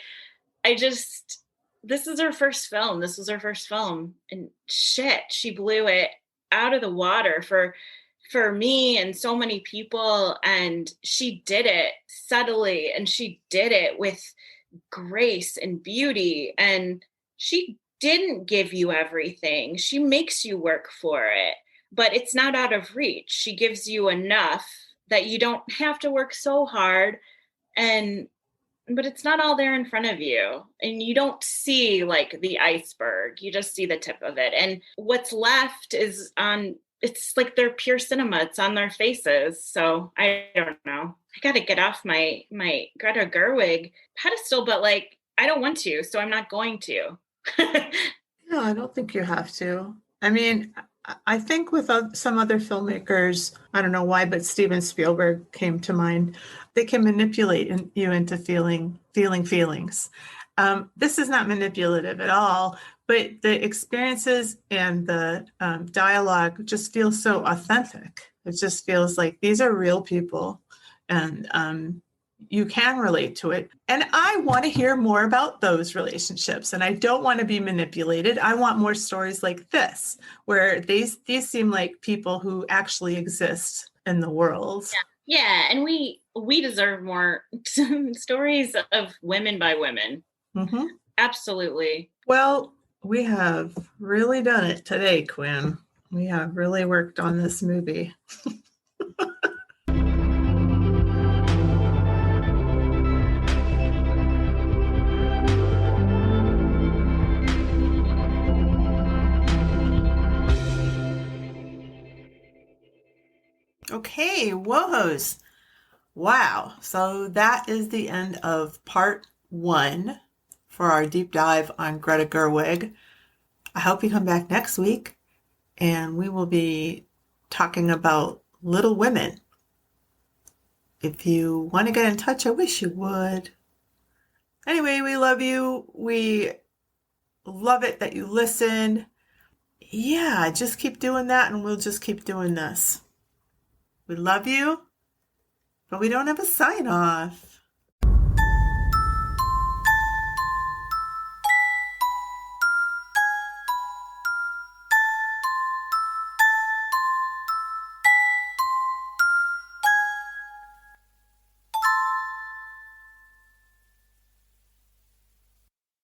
S2: just, this is her first film. This was her first film. And shit, she blew it out of the water for me and so many people. And she did it subtly and she did it with grace and beauty. And she didn't give you everything. She makes you work for it, but it's not out of reach. She gives you enough that you don't have to work so hard, and but it's not all there in front of you, and you don't see like the iceberg, you just see the tip of it, and what's left is on, it's like they're pure cinema, it's on their faces. So I don't know, I got to get off my Greta Gerwig pedestal, but like I don't want to, so I'm not going to.
S1: No, I don't think you have to. I mean, I think with some other filmmakers, I don't know why, but Steven Spielberg came to mind. They can manipulate you into feeling feelings. This is not manipulative at all, but the experiences and the dialogue just feel so authentic. It just feels like these are real people, and you can relate to it. And I want to hear more about those relationships. And I don't want to be manipulated. I want more stories like this, where these seem like people who actually exist in the world.
S2: Yeah, and we deserve more stories of women by women.
S1: Mm-hmm.
S2: Absolutely.
S1: Well, we have really done it today, Quinn. We have really worked on this movie. Okay, WoHos. Wow. So that is the end of part 1 for our deep dive on Greta Gerwig. I hope you come back next week and we will be talking about Little Women. If you want to get in touch, I wish you would. Anyway, we love you. We love it that you listen. Yeah, just keep doing that and we'll just keep doing this. We love you, but we don't have a sign off.